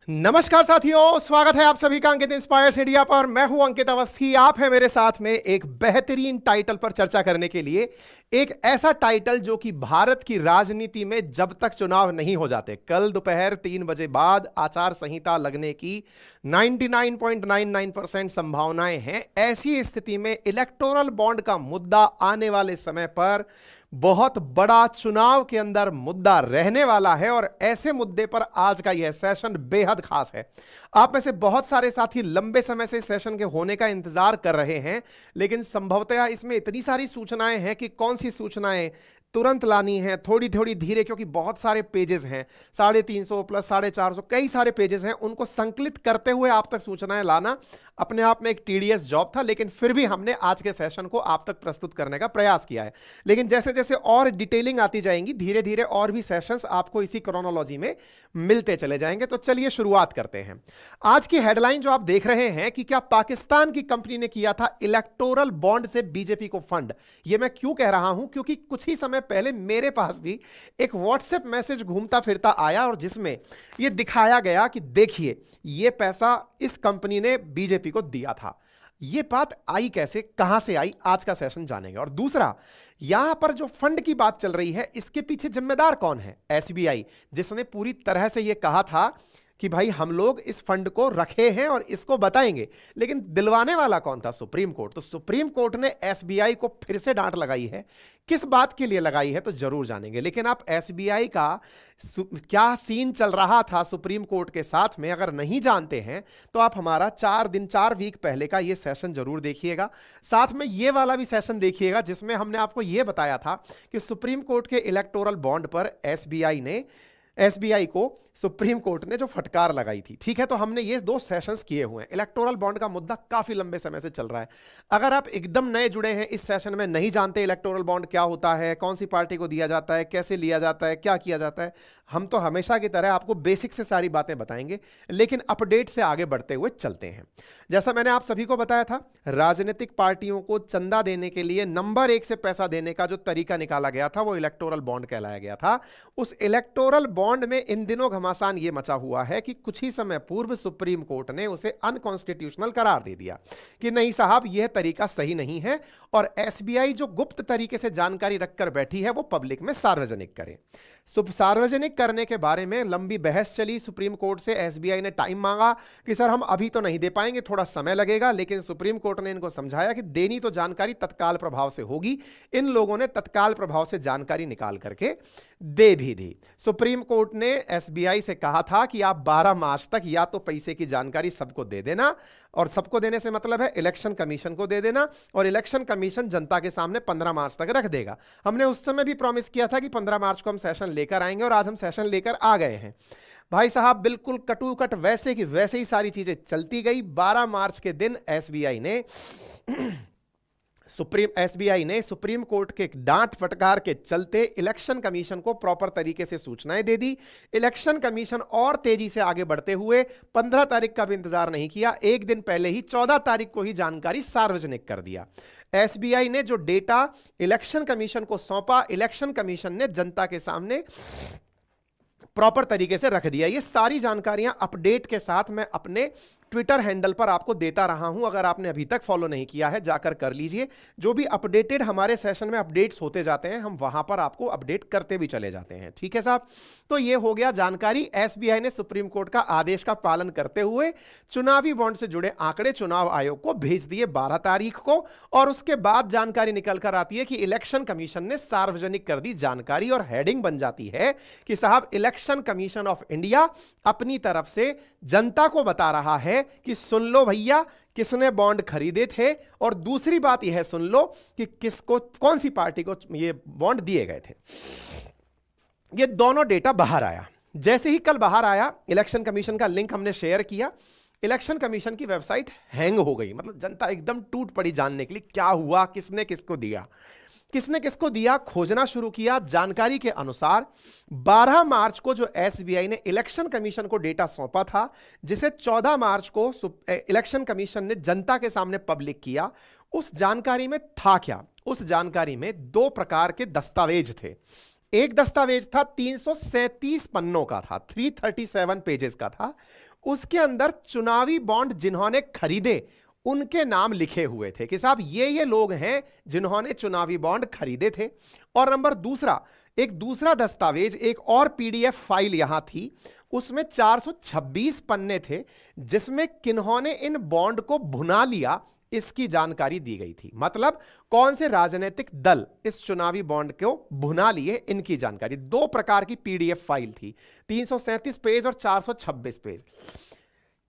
नमस्कार साथियों, स्वागत है आप सभी का अंकित इंस्पायर्स इंडिया पर। मैं हूं अंकित अवस्थी। आप हैं मेरे साथ में एक बेहतरीन टाइटल पर चर्चा करने के लिए। एक ऐसा टाइटल जो कि भारत की राजनीति में जब तक चुनाव नहीं हो जाते, कल दोपहर 3 बजे बाद आचार संहिता लगने की 99.99% संभावनाएं हैं। ऐसी स्थिति में इलेक्टोरल बॉन्ड का मुद्दा आने वाले समय पर बहुत बड़ा चुनाव के अंदर मुद्दा रहने वाला है और ऐसे मुद्दे पर आज का यह सेशन बेहद खास है। आप में से बहुत सारे साथी लंबे समय से सेशन के होने का इंतजार कर रहे हैं, लेकिन संभवतः इसमें इतनी सारी सूचनाएं हैं कि कौन सी सूचनाएं तुरंत लानी है, थोड़ी थोड़ी धीरे, क्योंकि बहुत सारे पेजेस हैं, 350 प्लस 450, कई सारे पेजेस हैं। उनको संकलित करते हुए आप तक सूचनाएं लाना अपने आप में एक टीडीएस जॉब था, लेकिन फिर भी हमने आज के सेशन को आप तक प्रस्तुत करने का प्रयास किया है। लेकिन जैसे जैसे और डिटेलिंग आती जाएंगी, धीरे धीरे और भी सेशंस आपको इसी क्रोनोलॉजी में मिलते चले जाएंगे। तो चलिए शुरुआत करते हैं। आज की हेडलाइन जो आप देख रहे हैं कि क्या पाकिस्तान की कंपनी ने किया था इलेक्टोरल बॉन्ड से बीजेपी को फंड। यह मैं क्यों कह रहा हूं, क्योंकि कुछ ही समय पहले मेरे पास भी एक व्हाट्सएप मैसेज घूमता फिरता आया और जिसमें यह दिखाया गया कि देखिए यह पैसा इस कंपनी ने बीजेपी को दिया था। यह बात आई कैसे, कहां से आई, आज का सेशन जानेंगे। और दूसरा, यहां पर जो फंड की बात चल रही है, इसके पीछे जिम्मेदार कौन है? एसबीआई, जिसने पूरी तरह से यह कहा था कि भाई हम लोग इस फंड को रखे हैं और इसको बताएंगे, लेकिन दिलवाने वाला कौन था? Supreme court. तो सुप्रीम कोर्ट ने एसबीआई को फिर से डांट लगाई है। किस बात के लिए लगाई है तो जरूर जानेंगे। लेकिन आप एसबीआई का क्या सीन चल रहा था सुप्रीम कोर्ट के साथ में अगर नहीं जानते हैं तो आप हमारा 4 वीक पहले का यह सेशन जरूर देखिएगा। साथ में यह वाला भी सेशन देखिएगा जिसमें हमने आपको यह बताया था कि सुप्रीम कोर्ट के इलेक्टोरल बॉन्ड पर एसबीआई को सुप्रीम कोर्ट ने जो फटकार लगाई थी। ठीक है, तो हमने ये 2 सेशंस किए हुए हैं। इलेक्टोरल बॉन्ड का मुद्दा काफी लंबे समय से चल रहा है। अगर आप एकदम नए जुड़े हैं इस सेशन में, नहीं जानते इलेक्टोरल बॉन्ड क्या होता है, कौन सी पार्टी को दिया जाता है, कैसे लिया जाता है, क्या किया जाता है, हम तो हमेशा की तरह आपको बेसिक से सारी बातें बताएंगे, लेकिन अपडेट से आगे बढ़ते हुए चलते हैं। जैसा मैंने आप सभी को बताया था, राजनीतिक पार्टियों को चंदा देने के लिए नंबर 1 से पैसा देने का जो तरीका निकाला गया था वो इलेक्टोरल बॉन्ड कहलाया गया था। उस इलेक्टोरल बॉन्ड में इन दिनों घमासान ये मचा हुआ है कि कुछ ही समय पूर्व सुप्रीम कोर्ट ने उसे अनकॉन्स्टिट्यूशनल करार दे दिया कि नहीं साहब, यह तरीका सही नहीं है और एसबीआई जो गुप्त तरीके से जानकारी रखकर बैठी है वो पब्लिक में सार्वजनिक करे। सार्वजनिक करने के बारे में लंबी बहस चली सुप्रीम कोर्ट से। एसबीआई ने टाइम मांगा कि सर हम अभी तो नहीं दे पाएंगे, थोड़ा समय लगेगा, लेकिन सुप्रीम कोर्ट ने इनको समझाया कि देनी तो जानकारी तत्काल प्रभाव से होगी। इन लोगों ने तत्काल प्रभाव से जानकारी निकाल करके दे भी दी। सुप्रीम कोर्ट ने एसबीआई से कहा था कि आप 12 मार्च तक या तो पैसे की जानकारी सबको दे देना, और सबको देने से मतलब है इलेक्शन कमीशन को दे देना, और इलेक्शन कमीशन जनता के सामने 15 मार्च तक रख देगा। हमने उस समय भी प्रॉमिस किया था कि 15 मार्च को हम सेशन लेकर आएंगे और आज हम सेशन लेकर आ गए हैं। भाई साहब, बिल्कुल कटुकट वैसे की वैसे ही सारी चीजें चलती गई। 12 मार्च के दिन एसबीआई ने सुप्रीम कोर्ट के डांट फटकार के चलते इलेक्शन कमीशन को प्रॉपर तरीके से सूचनाएं दे दी। इलेक्शन कमीशन और तेजी से आगे बढ़ते हुए 15 तारीख का भी इंतजार नहीं किया, एक दिन पहले ही 14 तारीख को ही जानकारी सार्वजनिक कर दिया। एसबीआई ने जो डेटा इलेक्शन कमीशन को सौंपा, इलेक्शन कमीशन ने जनता के सामने प्रॉपर तरीके से रख दिया। ये सारी जानकारियां अपडेट के साथ मैं अपने ट्विटर हैंडल पर आपको देता रहा हूं। अगर आपने अभी तक फॉलो नहीं किया है जाकर कर लीजिए। जो भी अपडेटेड हमारे सेशन में अपडेट्स होते जाते हैं हम वहां पर आपको अपडेट करते भी चले जाते हैं। ठीक है साहब, तो ये हो गया जानकारी। एसबीआई ने सुप्रीम कोर्ट का आदेश का पालन करते हुए चुनावी बॉन्ड से जुड़े आंकड़े चुनाव आयोग को भेज दिए 12 तारीख को, और उसके बाद जानकारी निकल कर आती है कि इलेक्शन कमीशन ने सार्वजनिक कर दी जानकारी, और हेडिंग बन जाती है कि साहब इलेक्शन कमीशन ऑफ इंडिया अपनी तरफ से जनता को बता रहा है कि सुन लो भैया किसने बॉन्ड खरीदे थे, और दूसरी बात यह सुन लो कि किसको, कौन सी पार्टी को ये बॉन्ड दिए गए थे। ये दोनों डेटा बाहर आया। जैसे ही कल बाहर आया, इलेक्शन कमीशन का लिंक हमने शेयर किया, इलेक्शन कमीशन की वेबसाइट हैंग हो गई। मतलब जनता एकदम टूट पड़ी जानने के लिए क्या हुआ, किसने किसको दिया, किसने किसको दिया, खोजना शुरू किया। जानकारी के अनुसार 12 मार्च को जो एसबीआई ने इलेक्शन कमीशन को डेटा सौंपा था, जिसे 14 मार्च को इलेक्शन कमीशन ने जनता के सामने पब्लिक किया, उस जानकारी में था क्या? उस जानकारी में 2 प्रकार के दस्तावेज थे। एक दस्तावेज था 337 पन्नों का था, 337 पेजेस का था। उसके अंदर चुनावी बॉन्ड जिन्होंने खरीदे उनके नाम लिखे हुए थे कि साहब ये लोग हैं जिन्होंने चुनावी बॉन्ड खरीदे थे। और नंबर दूसरा, एक दूसरा दस्तावेज, एक और पीडीएफ फाइल यहां थी, उसमें 426 पन्ने थे जिसमें किन्होंने इन बॉन्ड को भुना लिया इसकी जानकारी दी गई थी। मतलब कौन से राजनीतिक दल इस चुनावी बॉन्ड को भुना लिए, इनकी जानकारी। दो प्रकार की पीडीएफ फाइल थी, 337 पेज और 426 पेज।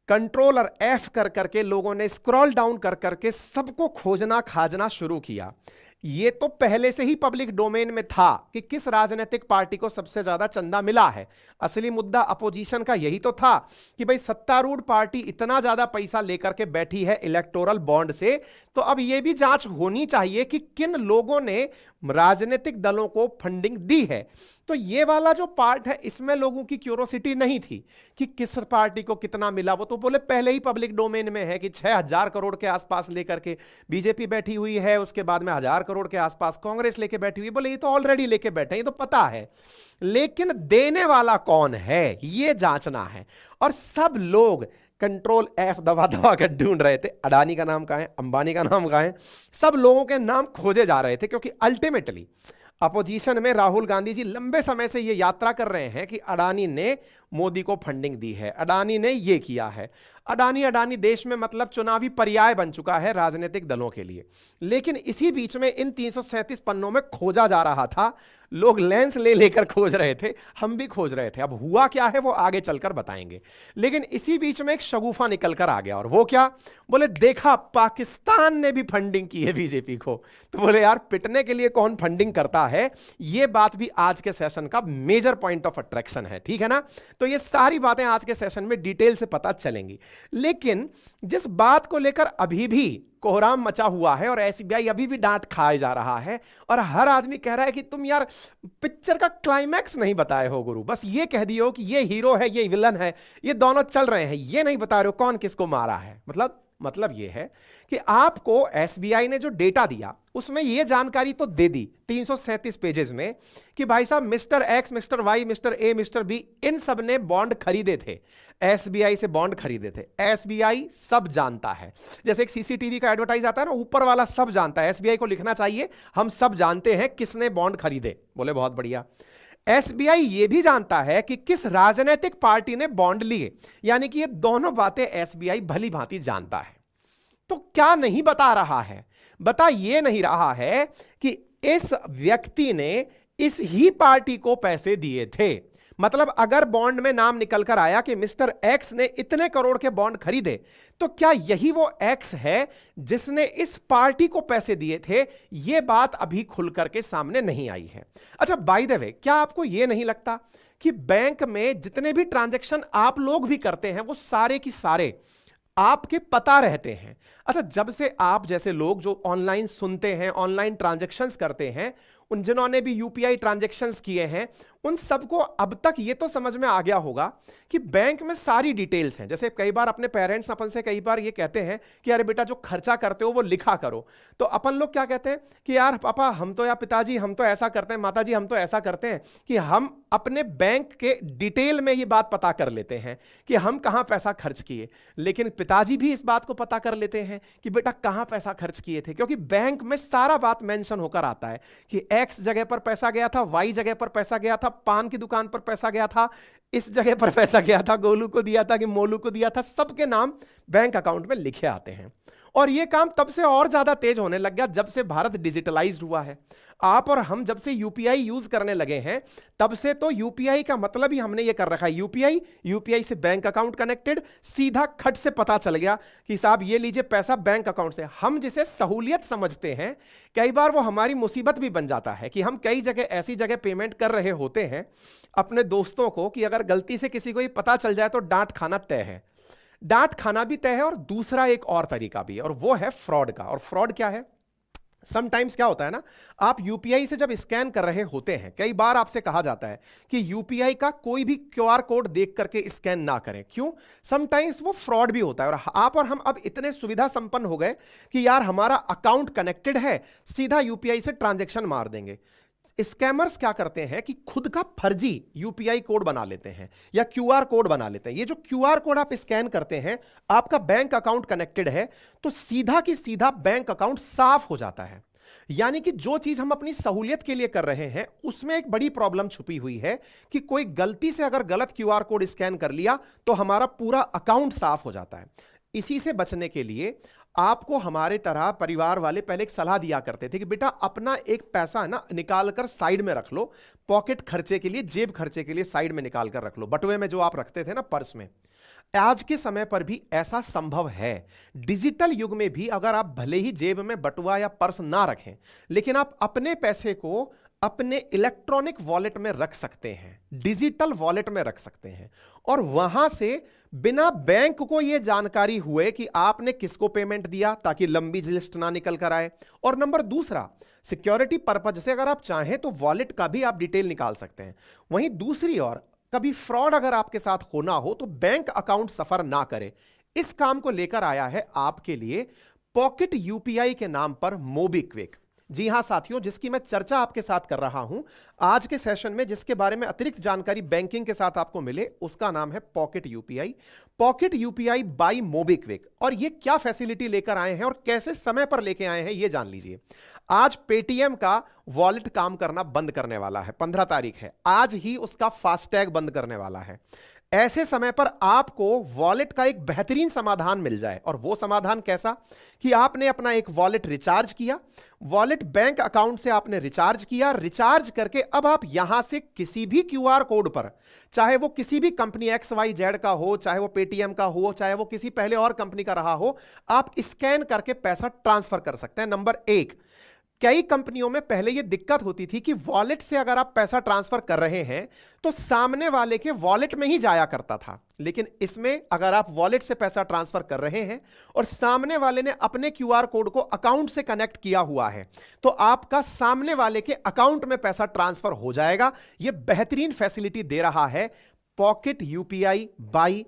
कंट्रोलर एफ कर करके लोगों ने स्क्रॉल डाउन कर करके सबको खोजना खाजना शुरू किया। ये तो पहले से ही पब्लिक डोमेन में था कि किस राजनीतिक पार्टी को सबसे ज्यादा चंदा मिला है। असली मुद्दा अपोजिशन का यही तो था कि भाई सत्तारूढ़ पार्टी इतना ज्यादा पैसा लेकर के बैठी है इलेक्टोरल बॉन्ड से, तो अब यह भी जांच होनी चाहिए कि किन लोगों ने राजनीतिक दलों को फंडिंग दी है। तो ये वाला जो पार्ट है इसमें लोगों की क्यूरोसिटी नहीं थी कि किस पार्टी को कितना मिला। वो तो बोले पहले ही पब्लिक डोमेन में है कि 6000 करोड़ के आसपास लेकर के बीजेपी बैठी हुई है, उसके बाद में 1000 करोड़ के आसपास कांग्रेस लेके बैठी हुई। बोले ये तो ऑलरेडी लेके बैठे हैं, ये तो पता है, लेकिन देने वाला कौन है ये जांचना है। और सब लोग कंट्रोल एफ दबा दबा कर ढूंढ रहे थे, अडानी का नाम कहां है, अंबानी का नाम कहां है, सब लोगों के नाम खोजे जा रहे थे। क्योंकि अल्टीमेटली अपोजिशन में राहुल गांधी जी लंबे समय से यह यात्रा कर रहे हैं कि अडानी ने मोदी को फंडिंग दी है, अडानी ने यह किया है। अडानी देश में मतलब चुनावी पर्याय बन चुका है राजनीतिक दलों के लिए। लेकिन इसी बीच में इन 337 पन्नों में खोजा जा रहा था, लोग लेंस ले लेकर खोज रहे थे, हम भी खोज रहे थे। अब हुआ क्या है वो आगे चलकर बताएंगे। लेकिन इसी बीच में एक शगुफा निकल कर आ गया, और वो क्या, बोले देखा पाकिस्तान ने भी फंडिंग की है बीजेपी को। तो बोले यार पिटने के लिए कौन फंडिंग करता है, ये बात भी आज के सेशन का मेजर पॉइंट ऑफ अट्रैक्शन है, ठीक है ना। तो ये सारी बातें आज के सेशन में डिटेल से पता चलेंगी। लेकिन जिस बात को लेकर अभी भी कोहराम मचा हुआ है और एसबीआई अभी भी डांट खाए जा रहा है, और हर आदमी कह रहा है कि तुम यार पिक्चर का क्लाइमैक्स नहीं बताए हो गुरु, बस ये कह दियो कि ये हीरो है ये विलन है, ये दोनों चल रहे हैं, ये नहीं बता रहे हो कौन किसको मारा है। मतलब ये है कि आपको एसबीआई ने जो डेटा दिया उसमें ये जानकारी तो दे दी 337 पेजेस में कि भाई साहब mister X, mister Y, mister A, mister B, इन सब ने बॉन्ड खरीदे थे, एसबीआई से बॉन्ड खरीदे थे। एसबीआई सब जानता है, जैसे एक सीसीटीवी का एडवर्टाइज आता है ना, ऊपर वाला सब जानता है, एसबीआई को लिखना चाहिए हम सब जानते हैं किसने बॉन्ड खरीदे। बोले बहुत बढ़िया। एसबीआई ये भी जानता है कि किस राजनीतिक पार्टी ने बॉन्ड लिए, यानी कि ये दोनों बातें एसबीआई भली भांति जानता है। तो क्या नहीं बता रहा है, बता ये नहीं रहा है कि इस व्यक्ति ने इस ही पार्टी को पैसे दिए थे। मतलब अगर बॉन्ड में नाम निकल कर आया कि मिस्टर एक्स ने इतने करोड़ के बॉन्ड खरीदे, तो क्या यही वो एक्स है जिसने इस पार्टी को पैसे दिए थे? यह बात अभी खुल करके सामने नहीं आई है। अच्छा, बाय द वे, क्या आपको यह नहीं लगता कि बैंक में जितने भी ट्रांजैक्शन आप लोग भी करते हैं वो सारे की सारे आपके पता रहते हैं? अच्छा, जब से आप जैसे लोग जो ऑनलाइन सुनते हैं, ऑनलाइन ट्रांजैक्शंस करते हैं, उन जिन्होंने भी यूपीआई ट्रांजैक्शंस किए हैं, उन सबको अब तक ये तो समझ में आ गया होगा कि बैंक में सारी डिटेल्स हैं। जैसे कई बार अपने पेरेंट्स अपन से कई बार ये कहते हैं कि अरे बेटा जो खर्चा करते हो वो लिखा करो, तो अपन लोग क्या कहते हैं कि यार पापा हम तो, या पिताजी हम तो ऐसा करते हैं, माताजी हम तो ऐसा करते हैं कि हम अपने बैंक के डिटेल में ये बात पता कर लेते हैं कि हम कहां पैसा खर्च किए। लेकिन पिताजी भी इस बात को पता कर लेते हैं कि बेटा कहां पैसा खर्च किए थे, क्योंकि बैंक में सारा बात मेंशन होकर आता है कि एक्स जगह पर पैसा गया था, वाई जगह पर पैसा गया था, पान की दुकान पर पैसा गया था, इस जगह पर पैसा गया था, गोलू को दिया था कि मोलू को दिया था, सबके नाम बैंक अकाउंट में लिखे आते हैं। और यह काम तब से और ज्यादा तेज होने लग गया जब से भारत डिजिटलाइज्ड हुआ है। आप और हम जब से यूपीआई यूज करने लगे हैं तब से तो यूपीआई का मतलब ही हमने ये कर रखा है, यूपीआई से बैंक अकाउंट कनेक्टेड, सीधा खट से पता चल गया कि साहब ये लीजिए पैसा बैंक अकाउंट से। हम जिसे सहूलियत समझते हैं कई बार वो हमारी मुसीबत भी बन जाता है कि हम कई जगह ऐसी जगह पेमेंट कर रहे होते हैं अपने दोस्तों को कि अगर गलती से किसी को ये पता चल जाए तो डांट खाना तय है। डांट खाना भी तय है, और दूसरा एक और तरीका भी है, और वो है फ्रॉड का। और फ्रॉड क्या है? समटाइम्स क्या होता है ना, आप यूपीआई से जब स्कैन कर रहे होते हैं, कई बार आपसे कहा जाता है कि यूपीआई का कोई भी क्यूआर कोड देख करके स्कैन ना करें। क्यों? समटाइम्स वो फ्रॉड भी होता है। और आप और हम अब इतने सुविधा संपन्न हो गए कि यार हमारा अकाउंट कनेक्टेड है, सीधा यूपीआई से ट्रांजैक्शन मार देंगे। स्कैमर्स क्या करते हैं कि खुद का फर्जी यूपीआई कोड बना लेते हैं या क्यूआर कोड बना लेते हैं। ये जो क्यूआर कोड आप स्कैन करते हैं, आपका बैंक अकाउंट कनेक्टेड है तो सीधा की सीधा बैंक अकाउंट साफ हो जाता है। यानी कि जो चीज हम अपनी सहूलियत के लिए कर रहे हैं उसमें एक बड़ी प्रॉब्लम छुपी हुई है कि कोई गलती से अगर गलत क्यूआर कोड स्कैन कर लिया तो हमारा पूरा अकाउंट साफ हो जाता है। इसी से बचने के लिए आपको हमारे तरह परिवार वाले पहले एक सलाह दिया करते थे कि बेटा अपना एक पैसा है ना निकाल कर साइड में रख लो, पॉकेट खर्चे के लिए, जेब खर्चे के लिए साइड में निकाल कर रख लो, बटुए में जो आप रखते थे ना पर्स में। आज के समय पर भी ऐसा संभव है। डिजिटल युग में भी अगर आप भले ही जेब में बटुआ या पर्स ना रखें, लेकिन आप अपने पैसे को अपने इलेक्ट्रॉनिक वॉलेट में रख सकते हैं, डिजिटल वॉलेट में रख सकते हैं, और वहां से बिना बैंक को यह जानकारी हुए कि आपने किसको पेमेंट दिया, ताकि लंबी लिस्ट ना निकल कर आए। और नंबर दूसरा, सिक्योरिटी पर्पज से अगर आप चाहें तो वॉलेट का भी आप डिटेल निकाल सकते हैं। वहीं दूसरी ओर कभी फ्रॉड अगर आपके साथ होना हो तो बैंक अकाउंट सफर ना करे। इस काम को लेकर आया है आपके लिए पॉकेट यूपीआई के नाम पर मोबीक्विक। जी हां साथियों, जिसकी मैं चर्चा आपके साथ कर रहा हूं आज के सेशन में, जिसके बारे में अतिरिक्त जानकारी बैंकिंग के साथ आपको मिले, उसका नाम है pocket UPI. Pocket UPI by MobiKwik. और ये क्या फैसिलिटी लेकर आए हैं और कैसे समय पर लेकर आए हैं ये जान लीजिए। आज पेटीएम का वॉलेट काम करना बंद करने वाला है, 15 तारीख है, आज ही उसका फास्टैग बंद करने वाला है। ऐसे समय पर आपको वॉलेट का एक बेहतरीन समाधान मिल जाए। और वो समाधान कैसा कि आपने अपना एक वॉलेट रिचार्ज किया, वॉलेट बैंक अकाउंट से आपने रिचार्ज किया, रिचार्ज करके अब आप यहां से किसी भी क्यूआर कोड पर, चाहे वो किसी भी कंपनी XYZ का हो, चाहे वो पेटीएम का हो, चाहे वो किसी पहले और कंपनी का रहा हो, आप स्कैन करके पैसा ट्रांसफर कर सकते हैं। नंबर एक, कई कंपनियों में पहले यह दिक्कत होती थी कि वॉलेट से अगर आप पैसा ट्रांसफर कर रहे हैं तो सामने वाले के वॉलेट में ही जाया करता था, लेकिन इसमें अगर आप वॉलेट से पैसा ट्रांसफर कर रहे हैं और सामने वाले ने अपने क्यूआर कोड को अकाउंट से कनेक्ट किया हुआ है तो आपका सामने वाले के अकाउंट में पैसा ट्रांसफर हो जाएगा। यह बेहतरीन फैसिलिटी दे रहा है पॉकेट यूपीआई बाय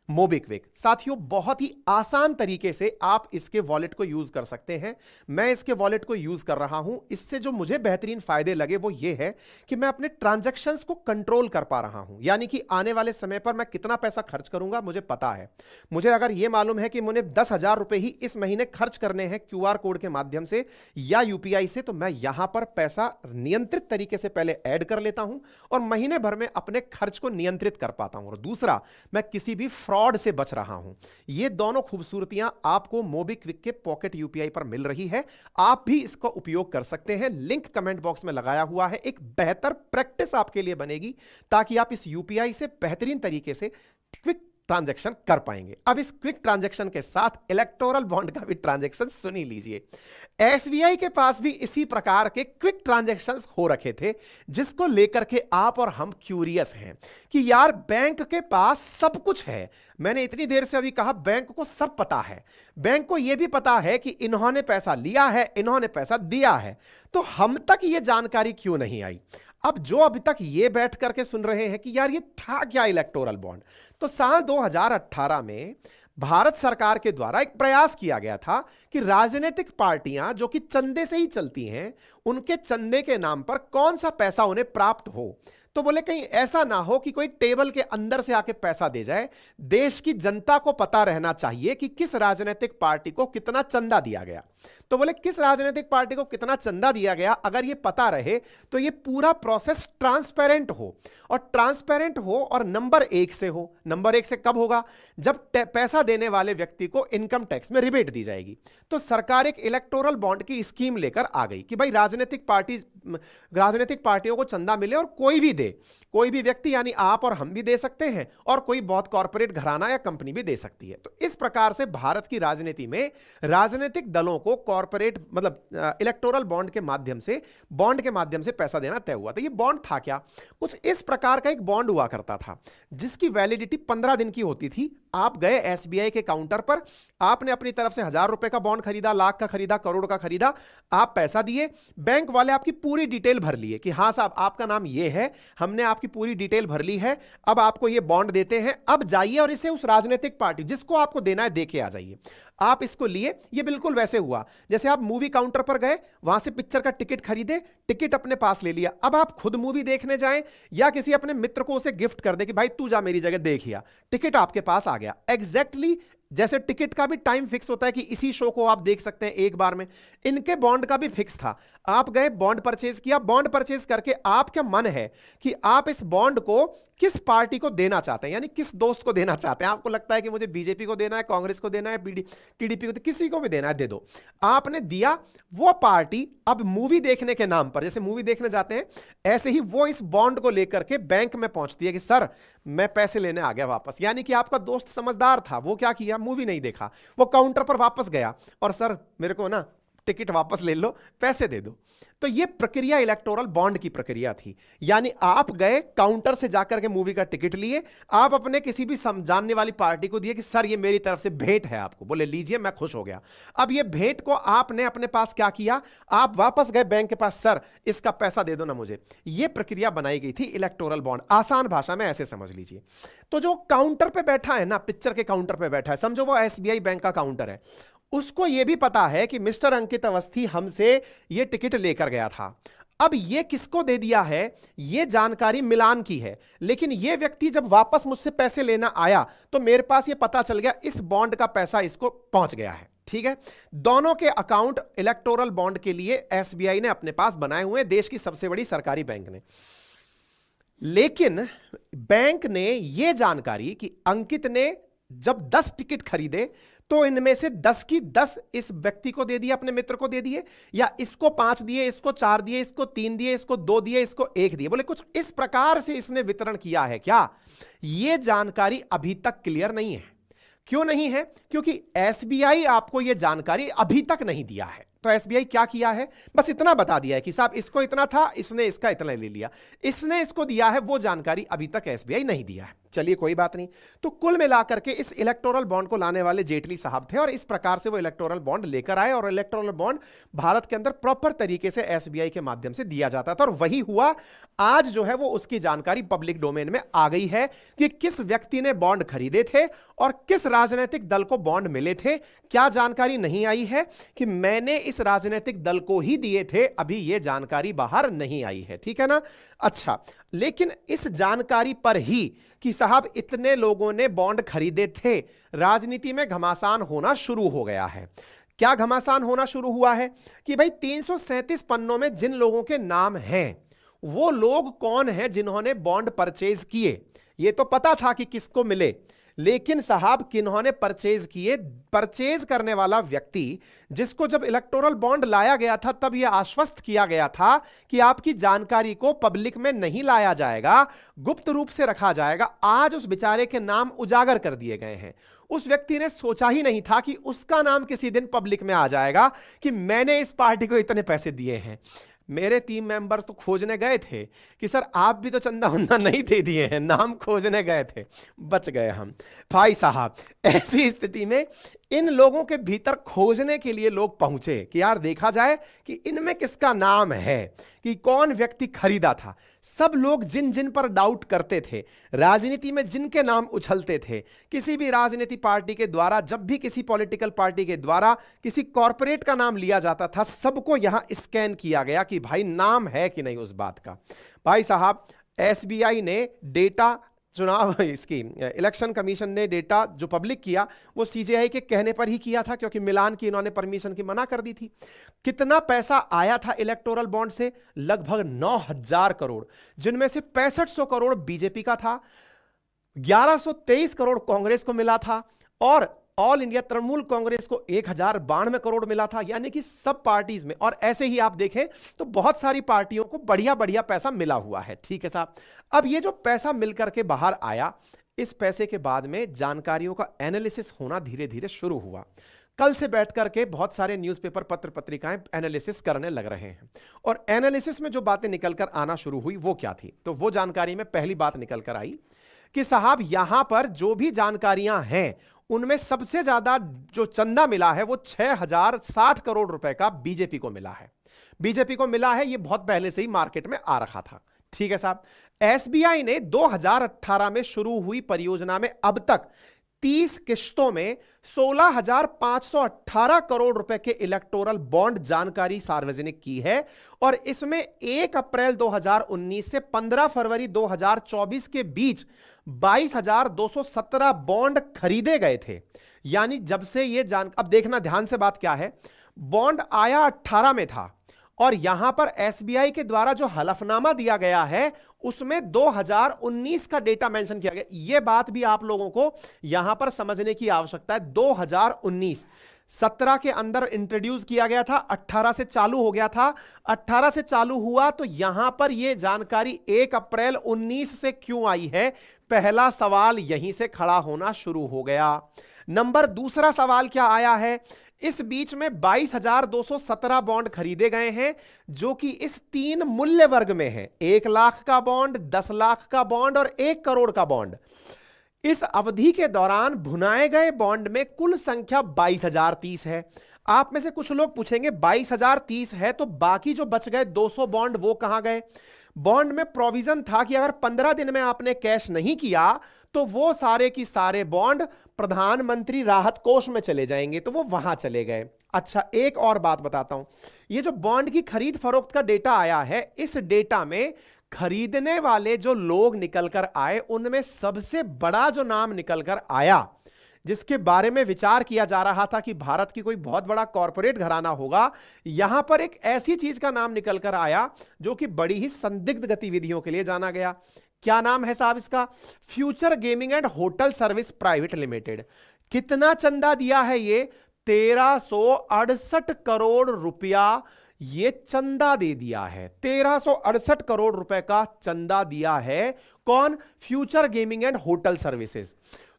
मोबीक्विक। साथियों, बहुत ही आसान तरीके से आप इसके वॉलेट को यूज कर सकते हैं। मैं इसके वॉलेट को यूज कर रहा हूं। इससे जो मुझे बेहतरीन फायदे लगे वो ये है कि मैं अपने ट्रांजैक्शंस को कंट्रोल कर पा रहा हूं। यानी कि आने वाले समय पर मैं कितना पैसा खर्च करूंगा मुझे पता है। मुझे अगर यह मालूम है कि मुझे 10,000 रुपए ही इस महीने खर्च करने हैं क्यूआर कोड के माध्यम से या यूपीआई से, तो मैं यहां पर पैसा नियंत्रित तरीके से पहले ऐड कर लेता हूं और महीने भर में अपने खर्च को नियंत्रित कर पाता हूं। और दूसरा, मैं किसी भी फ्रॉड से बच रहा हूं। ये दोनों खूबसूरतियां आपको मोबीक्विक के पॉकेट यूपीआई पर मिल रही है। आप भी इसका उपयोग कर सकते हैं। लिंक कमेंट बॉक्स में लगाया हुआ है। एक बेहतर प्रैक्टिस आपके लिए बनेगी ताकि आप इस यूपीआई से बेहतरीन तरीके से क्विक ट्रांजैक्शन कर पाएंगे। अब इस क्विक ट्रांजैक्शन के साथ इलेक्टोरल बॉन्ड का भी ट्रांजैक्शन सुनी लीजिए। एसबीआई के पास भी इसी प्रकार के क्विक ट्रांजैक्शंस हो रखे थे, जिसको लेकर के आप और हम क्यूरियस हैं कि यार बैंक के पास सब कुछ है। मैंने इतनी देर से अभी कहा बैंक को सब पता है, बैंक को यह भी पता है कि इन्होंने पैसा लिया है, इन्होंने पैसा दिया है, तो हम तक यह जानकारी क्यों नहीं आई। अब जो अभी तक ये बैठ करके सुन रहे हैं कि यार ये था क्या इलेक्टोरल बॉन्ड, तो साल 2018 में भारत सरकार के द्वारा एक प्रयास किया गया था कि राजनीतिक पार्टियां जो कि चंदे से ही चलती हैं, उनके चंदे के नाम पर कौन सा पैसा उन्हें प्राप्त हो। तो बोले कहीं ऐसा ना हो कि कोई टेबल के अंदर से आके पैसा दे जाए। देश की जनता को पता रहना चाहिए कि किस राजनीतिक पार्टी को कितना चंदा दिया गया। तो बोले किस राजनीतिक पार्टी को कितना चंदा दिया गया, अगर ये पता रहे तो ये पूरा प्रोसेस ट्रांसपेरेंट हो, और ट्रांसपेरेंट हो और नंबर 1 से हो। नंबर 1 से कब होगा? जब पैसा देने वाले व्यक्ति को इनकम टैक्स में रिबेट दी जाएगी। तो सरकार एक इलेक्टोरल बॉन्ड की स्कीम लेकर आ गई कि भाई राजनीतिक पार्टियों को चंदा मिले और कोई भी दे, कोई भी व्यक्ति यानी आप और हम भी दे सकते हैं, और कोई बहुत कॉर्पोरेट घराना या कंपनी भी दे सकती है। तो इस प्रकार से भारत की राजनीति में राजनीतिक दलों को कॉर्पोरेट मतलब इलेक्टोरल बॉन्ड के माध्यम से पैसा देना तय हुआ। तो ये बॉन्ड था क्या? कुछ इस प्रकार का एक बॉन्ड हुआ करता था जिसकी वैलिडिटी 15 दिन की होती थी। आप गए एसबीआई के काउंटर पर, आपने अपनी तरफ से 1000 रुपए का बॉन्ड खरीदा, लाख का खरीदा, करोड़ का खरीदा, आप पैसा दिए, बैंक वाले आपकी पूरी डिटेल भर लिए कि हाँ साहब आपका नाम ये है, हमने आपकी पूरी डिटेल भर ली है, अब आपको ये बॉन्ड देते हैं, अब जाइए और इसे उस राजनीतिक पार्टी जिसको आपको देना है दे के आ जाइए। आप इसको लिए। ये बिल्कुल वैसे हुआ जैसे आप मूवी काउंटर पर गए, वहां से पिक्चर का टिकट खरीदे, टिकट अपने पास ले लिया, अब आप खुद मूवी देखने जाएं या किसी अपने मित्र को उसे गिफ्ट कर दे कि भाई तू जा मेरी जगह देखिया, टिकट आपके पास आ गया। एग्जैक्टली जैसे टिकट का भी टाइम फिक्स होता है कि इसी शो को आप देख सकते हैं एक बार में, इनके बॉन्ड का भी फिक्स था। आप गए, बॉन्ड परचेज किया, बॉन्ड परचेज करके आपका मन है कि आप इस बॉन्ड को किस पार्टी को देना चाहते हैं, यानी किस दोस्त को देना चाहते हैं। आपको लगता है कि मुझे बीजेपी को देना है, कांग्रेस को देना है, टीडीपी को, किसी को भी देना है, दे दो। आपने दिया, वो पार्टी अब मूवी देखने के नाम पर, जैसे मूवी देखने जाते हैं ऐसे ही वो इस बॉन्ड को लेकर के बैंक में पहुंचती है कि सर मैं पैसे लेने आ गया वापस। यानी कि आपका दोस्त समझदार था, वो क्या किया, मूवी नहीं देखा, वो काउंटर पर वापस गया और सर मेरे को ना टिकट वापस ले लो, पैसे दे दो। तो ये प्रक्रिया इलेक्टोरल बॉन्ड की प्रक्रिया थी। यानी आप गए, काउंटर से जाकर के मूवी का टिकट लिए, आप अपने किसी भी जानने वाली पार्टी को दिए कि सर ये मेरी तरफ से भेंट है आपको, बोले लीजिए, मैं खुश हो गया। अब ये भेंट को आपने अपने पास क्या किया, आप वापस गए बैंक के पास, सर इसका पैसा दे दो ना मुझे। ये प्रक्रिया बनाई गई थी इलेक्टोरल बॉन्ड, आसान भाषा में ऐसे समझ लीजिए। तो जो काउंटर पे बैठा है ना, पिक्चर के काउंटर पे बैठा है, समझो वो एसबीआई बैंक का काउंटर है, उसको यह भी पता है कि मिस्टर अंकित अवस्थी हमसे यह टिकट लेकर गया था। अब यह किसको दे दिया है, यह जानकारी मिलान की है, लेकिन यह व्यक्ति जब वापस मुझसे पैसे लेना आया तो मेरे पास यह पता चल गया इस बॉन्ड का पैसा इसको पहुंच गया है। ठीक है, दोनों के अकाउंट इलेक्टोरल बॉन्ड के लिए एसबीआई ने अपने पास बनाए हुए, देश की सबसे बड़ी सरकारी बैंक ने। लेकिन बैंक ने यह जानकारी कि अंकित ने जब 10 टिकट खरीदे तो इनमें से 10 की 10 इस व्यक्ति को दे दिए, अपने मित्र को दे दिए, या इसको 5 दिए, इसको 4 दिए, इसको 3 दिए, इसको 2 दिए, इसको 1 दिए, बोले कुछ इस प्रकार से इसने वितरण किया है क्या, यह जानकारी अभी तक क्लियर नहीं है। क्यों नहीं है, क्योंकि एसबीआई आपको यह जानकारी अभी तक नहीं दिया है। तो एसबीआई क्या किया है, बस इतना बता दिया है कि साहब इसको इतना था, इसने इसका इतना ले लिया, इसने इसको दिया है, वो जानकारी अभी तक एसबीआई नहीं दिया है। चलिए कोई बात नहीं। तो कुल मिलाकर के इस इलेक्टोरल बॉन्ड को लाने वाले जेटली साहब थे और इस प्रकार से वो इलेक्टोरल बॉन्ड लेकर आए और इलेक्टोरल बॉन्ड भारत के अंदर प्रॉपर तरीके से एसबीआई के माध्यम से दिया जाता था। और वही हुआ, आज जो है वो उसकी जानकारी पब्लिक डोमेन में आ गई है कि किस व्यक्ति ने बॉन्ड खरीदे थे और किस राजनीतिक दल को बॉन्ड मिले थे। क्या जानकारी नहीं आई है कि मैंने इस राजनीतिक दल को ही दिए थे, अभी यह जानकारी बाहर नहीं आई है। ठीक है ना। अच्छा, लेकिन इस जानकारी पर ही कि साहब इतने लोगों ने बॉन्ड खरीदे थे, राजनीति में घमासान होना शुरू हो गया है। क्या घमासान होना शुरू हुआ है कि भाई 337 पन्नों में जिन लोगों के नाम हैं, वो लोग कौन हैं जिन्होंने बॉन्ड परचेज किए। ये तो पता था कि किसको मिले, लेकिन साहब किन्होंने परचेज किए, परचेज करने वाला व्यक्ति जिसको जब इलेक्टोरल बॉन्ड लाया गया था तब यह आश्वस्त किया गया था कि आपकी जानकारी को पब्लिक में नहीं लाया जाएगा, गुप्त रूप से रखा जाएगा। आज उस बेचारे के नाम उजागर कर दिए गए हैं। उस व्यक्ति ने सोचा ही नहीं था कि उसका नाम किसी दिन पब्लिक में आ जाएगा कि मैंने इस पार्टी को इतने पैसे दिए हैं। मेरे टीम मेंबर्स तो खोजने गए थे कि सर आप भी तो चंदा वंदा नहीं दे दिए हैं, नाम खोजने गए थे, बच गए हम भाई साहब। ऐसी स्थिति में इन लोगों के भीतर खोजने के लिए लोग पहुंचे कि यार देखा जाए कि इनमें किसका नाम है, कि कौन व्यक्ति खरीदा था। सब लोग जिन जिन पर डाउट करते थे, राजनीति में जिनके नाम उछलते थे, किसी भी राजनीति पार्टी के द्वारा, जब भी किसी पॉलिटिकल पार्टी के द्वारा किसी कॉर्पोरेट का नाम लिया जाता था, सबको यहां स्कैन किया गया कि भाई नाम है कि नहीं उस बात का। भाई साहब एसबीआई ने डेटा, चुनाव इसकी इलेक्शन कमीशन ने डेटा जो पब्लिक किया वो सीजेआई के कहने पर ही किया था, क्योंकि मिलान की इन्होंने परमिशन की मना कर दी थी। कितना पैसा आया था इलेक्टोरल बॉन्ड से, लगभग 9000 करोड़, जिनमें से 6500 करोड़ बीजेपी का था, 1123 करोड़ कांग्रेस को मिला था और ऑल इंडिया तृणमूल कांग्रेस को 1092 करोड़ मिला था। यानी कि सब पार्टीज में, और ऐसे ही आप देखें तो बहुत सारी पार्टियों को बढ़िया बढ़िया पैसा मिला हुआ है। ठीक है साहब। अब ये जो पैसा मिलकर के बाहर आया, इस पैसे के बाद में जानकारियों का एनालिसिस होना धीरे धीरे शुरू हुआ। कल से बैठ करके बहुत सारे न्यूज़पेपर, पत्र पत्रिकाएं एनालिसिस करने लग रहे हैं और एनालिसिस में जो बातें निकलकर आना शुरू हुई वो क्या थी, तो वो जानकारी में पहली बात निकलकर आई कि साहब यहां पर जो भी जानकारियां हैं उनमें सबसे ज्यादा जो चंदा मिला है वो 6060 करोड़ रुपए का बीजेपी को मिला है। बीजेपी को मिला है, ये बहुत पहले से ही मार्केट में आ रखा था। ठीक है साहब। एसबीआई ने 2018 में शुरू हुई परियोजना में अब तक 30 किश्तों में 16,518 करोड़ रुपए के इलेक्टोरल बॉन्ड जानकारी सार्वजनिक की है और इसमें 1 अप्रैल 2019 से 15 फरवरी 2024 के बीच 22,217 बॉन्ड खरीदे गए थे। यानी जब से ये अब देखना ध्यान से, बात क्या है, बॉन्ड आया 18 में था और यहां पर एसबीआई के द्वारा जो हलफनामा दिया गया है उसमें 2019 का डेटा मेंशन किया गया। यह बात भी आप लोगों को यहां पर समझने की आवश्यकता है। 2019 17 के अंदर इंट्रोड्यूस किया गया था, 18 से चालू हो गया था। 18 से चालू हुआ तो यहां पर यह जानकारी 1 अप्रैल 19 से क्यों आई है, पहला सवाल यहीं से खड़ा होना शुरू हो गया। नंबर दूसरा सवाल क्या आया है, इस बीच में 22,217 बॉन्ड खरीदे गए हैं जो कि इस 3 मूल्य वर्ग में है, 1 लाख का बॉन्ड, 10 लाख का बॉन्ड और 1 करोड़ का बॉन्ड। इस अवधि के दौरान भुनाए गए बॉन्ड में कुल संख्या 22,030 है। आप में से कुछ लोग पूछेंगे 22,030 है तो बाकी जो बच गए 200 बॉन्ड वो कहां गए। बॉन्ड में प्रोविजन था कि अगर 15 दिन में आपने कैश नहीं किया तो वो सारे की सारे बॉन्ड प्रधानमंत्री राहत कोष में चले जाएंगे, तो वो वहां चले गए। अच्छा, एक और बात बताता हूं, ये जो बॉन्ड की खरीद फरोख्त का डेटा आया है, इस डेटा में खरीदने वाले जो लोग निकल कर आए उनमें सबसे बड़ा जो नाम निकल कर आया, जिसके बारे में विचार किया जा रहा था कि भारत की कोई बहुत बड़ा कॉरपोरेट घराना होगा, यहां पर एक ऐसी चीज का नाम निकल कर आया जो कि बड़ी ही संदिग्ध गतिविधियो68 के लिए जाना गया। क्या नाम है साहब इसका? Future gaming and hotel service private limited. कितना चंदा दिया है ये? 1368 करोड़ रुपया ये चंदा दे दिया है। 1368 करोड़ रुपए का चंदा दिया है। कौन? Future gaming and hotel services.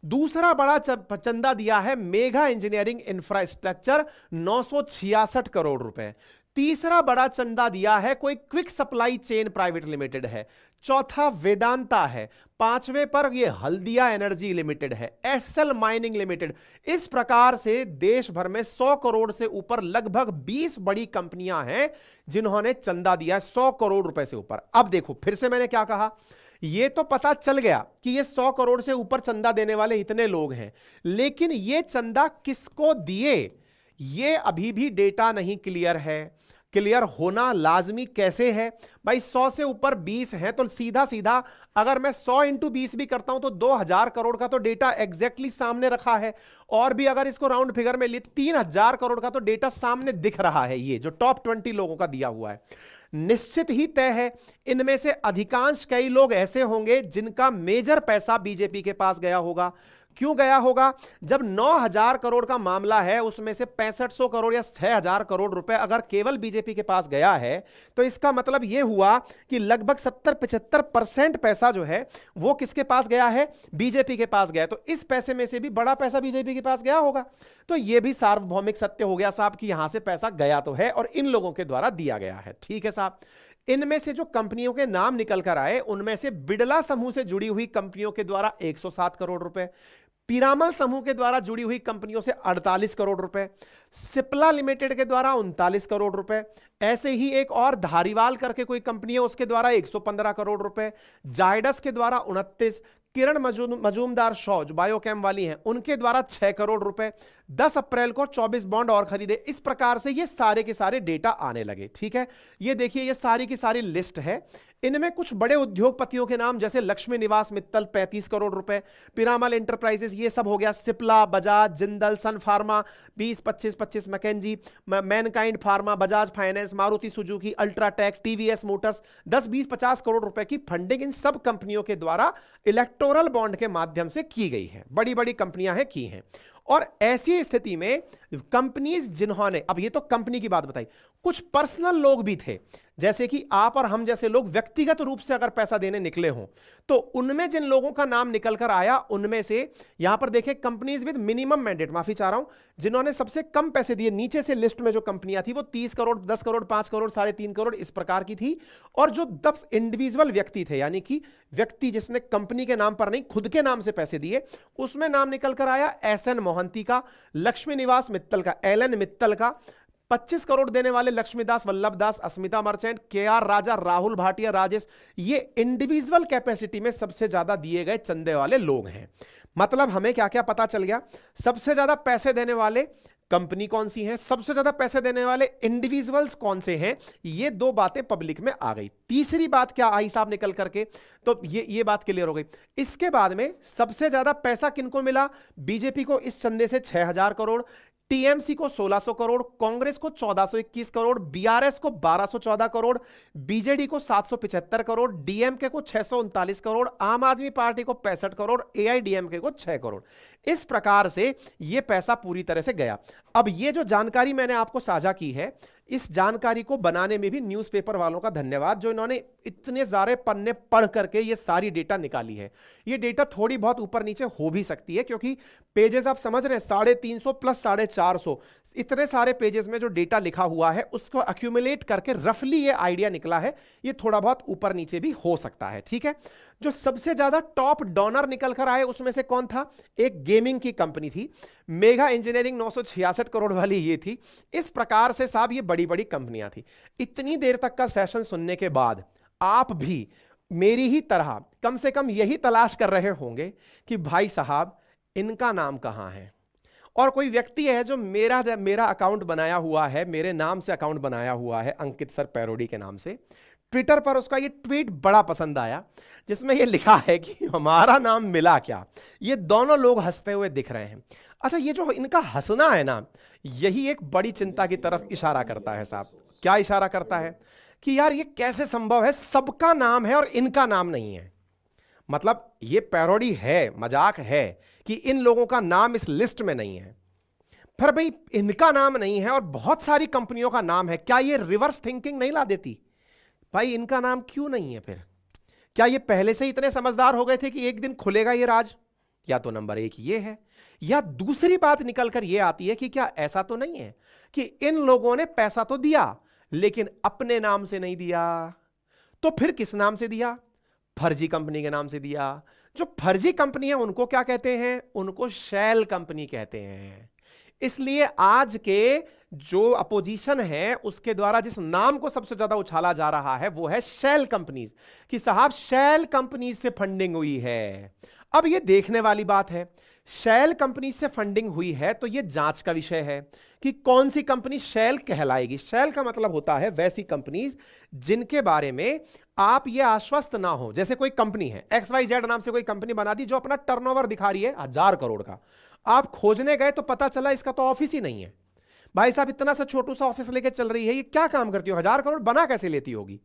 दूसरा बड़ा चंदा दिया है मेगा इंजीनियरिंग इंफ्रास्ट्रक्चर, 966 करोड़ रुपए। तीसरा बड़ा चंदा दिया है कोई quick supply chain private limited है। चौथा वेदांता है। पांचवें पर ये हल्दिया एनर्जी लिमिटेड है, एसएल माइनिंग लिमिटेड। इस प्रकार से देश भर में 100 करोड़ से ऊपर लगभग 20 बड़ी कंपनियां हैं जिन्होंने चंदा दिया है 100 करोड़ रुपए से ऊपर। अब देखो, फिर से मैंने क्या कहा, ये तो पता चल गया कि ये 100 करोड़ से ऊपर चंदा देने वाले इतने लोग हैं, लेकिन ये चंदा किसको दिए ये अभी भी डेटा नहीं क्लियर है। क्लियर होना लाजमी कैसे है भाई? 100 से ऊपर 20 है तो सीधा सीधा अगर मैं 100 इंटू 20 भी करता हूं तो 2000 करोड़ का तो डेटा एग्जैक्टली सामने रखा है। और भी अगर इसको राउंड फिगर में ले 3000 करोड़ का तो डेटा सामने दिख रहा है। ये जो टॉप 20 लोगों का दिया हुआ है, निश्चित ही तय है इनमें से अधिकांश कई लोग ऐसे होंगे जिनका मेजर पैसा बीजेपी के पास गया होगा। क्यों गया होगा? जब 9000 करोड़ का मामला है उसमें से 6500 करोड़ या 6000 करोड़ रुपए अगर केवल बीजेपी के पास गया है तो इसका मतलब यह हुआ कि लगभग 70-75% पैसा जो है वो किसके पास गया है? बीजेपी के पास गया। तो इस पैसे में से भी बड़ा पैसा बीजेपी के पास गया होगा। तो यह भी सार्वभौमिक सत्य हो गया साहब कि यहां से पैसा गया तो है और इन लोगों के द्वारा दिया गया है। ठीक है साहब। इनमें से जो कंपनियों के नाम निकल कर आए उनमें से बिड़ला समूह से जुड़ी हुई कंपनियों के द्वारा 107 करोड़ रुपए, पीरामल समूह के द्वारा जुड़ी हुई कंपनियों से 48 करोड़ रुपए, सिप्ला लिमिटेड के द्वारा 39 करोड़ रुपए, ऐसे ही एक और धारीवाल करके कोई कंपनी है उसके द्वारा 115 करोड़ रुपए, जायडस के द्वारा 29, किरण मजूमदार शॉ जो बायोकेम वाली हैं उनके द्वारा 6 करोड़ रुपए। 10 अप्रैल को 24 बॉन्ड और खरीदे। इस प्रकार से ये सारे के सारे डेटा आने लगे। ठीक है, ये देखिए ये सारी की सारी लिस्ट है। इनमें कुछ बड़े उद्योगपतियों के नाम जैसे लक्ष्मी निवास मित्तल 35 करोड़ रुपए, पिरामल एंटरप्राइजेस ये सब हो गया, सिप्ला, बजाज, जिंदल, सन फार्मा 20-25-25, मैकेंजी, मैनकाइंड फार्मा, बजाज फाइनेंस, मारुति सुजुकी, अल्ट्राटेक, टीवीएस मोटर्स 10-20-50 करोड़ रुपए की फंडिंग इन सब कंपनियों के द्वारा इलेक्टोरल बॉन्ड के माध्यम से की गई है। बड़ी बड़ी कंपनियां हैं की हैं। और ऐसी स्थिति में कंपनीज जिन्होंने, अब ये तो कंपनी की बात बताई, कुछ पर्सनल लोग भी थे जैसे कि आप और हम जैसे लोग व्यक्तिगत रूप से अगर पैसा देने निकले हों तो उनमें जिन लोगों का नाम निकल कर आया उनमें से यहां पर देखें कंपनीज विद मिनिमम मैंडेट, माफी चाह रहा हूं, जिन्होंने सबसे कम पैसे दिए, नीचे से लिस्ट में जो कंपनियां थी वो 30 करोड़, 10 करोड़, 5 करोड़, 3.5 करोड़ इस प्रकार की थी। और जो 10 इंडिविजुअल व्यक्ति थे, यानी कि व्यक्ति जिसने कंपनी के नाम पर नहीं खुद के नाम से पैसे दिए, उसमें नाम निकल कर आया एसएन मोहंती का, लक्ष्मी निवास मित्तल का, एलन मित्तल का, 25 करोड़ देने वाले लक्ष्मीदास वल्लभ दास, अस्मिता मर्चेंट, केआर राजा, राहुल भाटिया, राजेश, ये इंडिविजुअल कैपेसिटी में सबसे ज्यादा दिए गए चंदे वाले लोग हैं। मतलब हमें क्या क्या पता चल गया, सबसे ज्यादा पैसे देने वाले कंपनी कौन सी है, सबसे ज्यादा पैसे देने वाले इंडिविजुअल्स कौन से हैं, ये दो बातें पब्लिक में आ गई। तीसरी बात क्या आई साहब निकल करके, तो ये बात क्लियर हो गई। इसके बाद में सबसे ज्यादा पैसा किनको मिला, बीजेपी को इस चंदे से 6000 करोड़, टीएमसी को 1600 करोड़, कांग्रेस को 1421 करोड़, बीआरएस को 1214 करोड़, बीजेडी को 775 करोड़, डीएमके को 639 करोड़, आम आदमी पार्टी को 65 करोड़, एआईडीएमके को 6 करोड़। इस प्रकार से यह पैसा पूरी तरह से गया। अब यह जो जानकारी मैंने आपको साझा की है, इस जानकारी को बनाने में भी न्यूज़पेपर वालों का धन्यवाद, जो इन्होंने इतने सारे पन्ने पढ़ करके ये सारी डेटा निकाली है। ये डेटा थोड़ी बहुत ऊपर नीचे हो भी सकती है, क्योंकि पेजेस आप समझ रहे हैं 350 प्लस 450, इतने सारे पेजेस में जो डेटा लिखा हुआ है उसको अक्यूमुलेट करके रफली ये आइडिया निकला है। ये थोड़ा बहुत ऊपर नीचे भी हो सकता है, ठीक है। जो सबसे ज्यादा टॉप डोनर निकल कर आए उसमें से कौन था, एक गेमिंग की कंपनी थी, मेगा इंजीनियरिंग 966 करोड़ वाली ये थी। इस प्रकार से साहब ये बड़ी बड़ी कंपनियां थी। इतनी देर तक का सेशन सुनने के बाद आप भी मेरी ही तरह कम से कम यही तलाश कर रहे होंगे कि भाई साहब इनका नाम कहां है। और कोई व्यक्ति है जो मेरा अकाउंट बनाया हुआ है, मेरे नाम से अकाउंट बनाया हुआ है अंकित सर पैरोडी के नाम से, ट्विटर पर उसका ये ट्वीट बड़ा पसंद आया जिसमें ये लिखा है कि हमारा नाम मिला क्या। ये दोनों लोग हंसते हुए दिख रहे हैं। अच्छा, ये जो इनका हंसना है ना, यही एक बड़ी चिंता की तरफ इशारा करता है साहब। क्या इशारा करता है कि यार ये कैसे संभव है, सबका नाम है और इनका नाम नहीं है। मतलब ये पैरोडी है, मजाक है कि इन लोगों का नाम इस लिस्ट में नहीं है। फिर भाई इनका नाम नहीं है और बहुत सारी कंपनियों का नाम है, क्या ये रिवर्स थिंकिंग नहीं ला देती? भाई इनका नाम क्यों नहीं है? फिर क्या ये पहले से इतने समझदार हो गए थे कि एक दिन खुलेगा ये राज? या तो नंबर एक ये है, या दूसरी बात निकलकर ये आती है कि क्या ऐसा तो नहीं है कि इन लोगों ने पैसा तो दिया लेकिन अपने नाम से नहीं दिया, तो फिर किस नाम से दिया? फर्जी कंपनी के नाम से दिया। जो फर्जी कंपनी है उनको क्या कहते हैं? उनको शेल कंपनी कहते हैं। इसलिए आज के जो अपोजिशन है उसके द्वारा जिस नाम को सबसे ज्यादा उछाला जा रहा है वो है शेल कंपनीज, कि साहब शेल कंपनीज से फंडिंग हुई है। अब ये देखने वाली बात है, शेल कंपनी से फंडिंग हुई है तो ये जांच का विषय है कि कौन सी कंपनी शेल कहलाएगी। शेल का मतलब होता है वैसी कंपनीज जिनके बारे में आप ये आश्वस्त ना हो। जैसे कोई कंपनी है XYZ नाम से कोई कंपनी बना दी जो अपना टर्नओवर दिखा रही है 1000 करोड़ का, आप खोजने गए तो पता चला इसका तो ऑफिस ही नहीं है। भाई साहब इतना सा छोटू सा ऑफिस लेके चल रही है, ये क्या काम करती हो? 1000 करोड़ बना कैसे लेती होगी?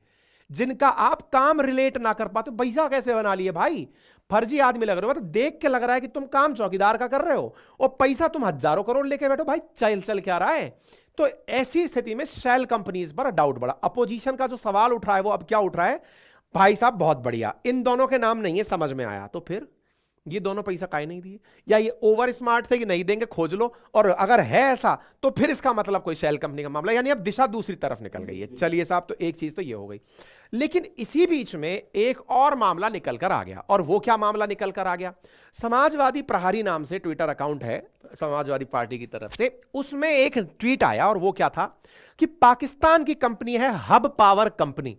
जिनका आप काम रिलेट ना कर पाते, पैसा कैसे बना लिए? भाई फर्जी आदमी लग रहे हो, तो देख के लग रहा है कि तुम काम चौकीदार का कर रहे हो और पैसा तुम 1000 करोड़ लेके बैठो। भाई चल क्या रहा है? तो ऐसी स्थिति में शेल कंपनीज पर डाउट बढ़ा। अपोजिशन का जो सवाल उठ रहा है वो अब क्या उठ रहा है? भाई साहब बहुत बढ़िया, इन दोनों के नाम नहीं है, समझ में आया। तो फिर ये दोनों पैसा काहे नहीं दिए? या ये ओवर स्मार्ट थे कि नहीं देंगे, खोज लो, और अगर है ऐसा तो फिर इसका मतलब कोई शेल कंपनी का मामला, यानी अब दिशा दूसरी तरफ निकल गई है। चलिए साहब, तो एक चीज तो ये हो गई। लेकिन इसी बीच में एक और मामला निकल कर आ गया। और वो क्या मामला निकल कर आ गया? समाजवादी प्रहारी नाम से ट्विटर अकाउंट है समाजवादी पार्टी की तरफ से, उसमें एक ट्वीट आया और वो क्या था कि पाकिस्तान की कंपनी है हब पावर कंपनी,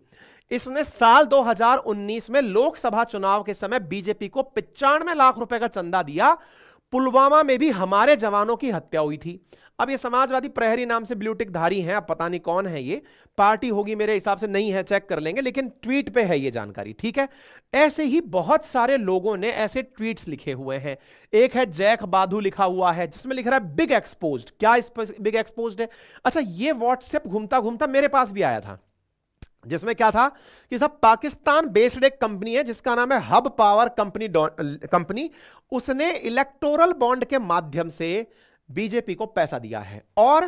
इसने साल 2019 में लोकसभा चुनाव के समय बीजेपी को 95 लाख रुपए का चंदा दिया। पुलवामा में भी हमारे जवानों की हत्या हुई थी। अब ये समाजवादी प्रहरी नाम से ब्लूटिक धारी हैं, अब पता नहीं कौन है, ये पार्टी होगी मेरे हिसाब से, नहीं है, चेक कर लेंगे, लेकिन ट्वीट पे है ये जानकारी, ठीक है। ऐसे ही बहुत सारे लोगों ने ऐसे ट्वीट्स लिखे हुए हैं। एक है जैक बाधू लिखा हुआ है जिसमें लिख रहा है बिग एक्सपोज्ड। क्या बिग एक्सपोज्ड है? अच्छा, ये व्हाट्सएप घूमता घूमता मेरे पास भी आया था, जिसमें क्या था कि सब पाकिस्तान बेस्ड एक कंपनी है जिसका नाम है हब पावर कंपनी। उसने इलेक्टोरल बॉन्ड के माध्यम से बीजेपी को पैसा दिया है और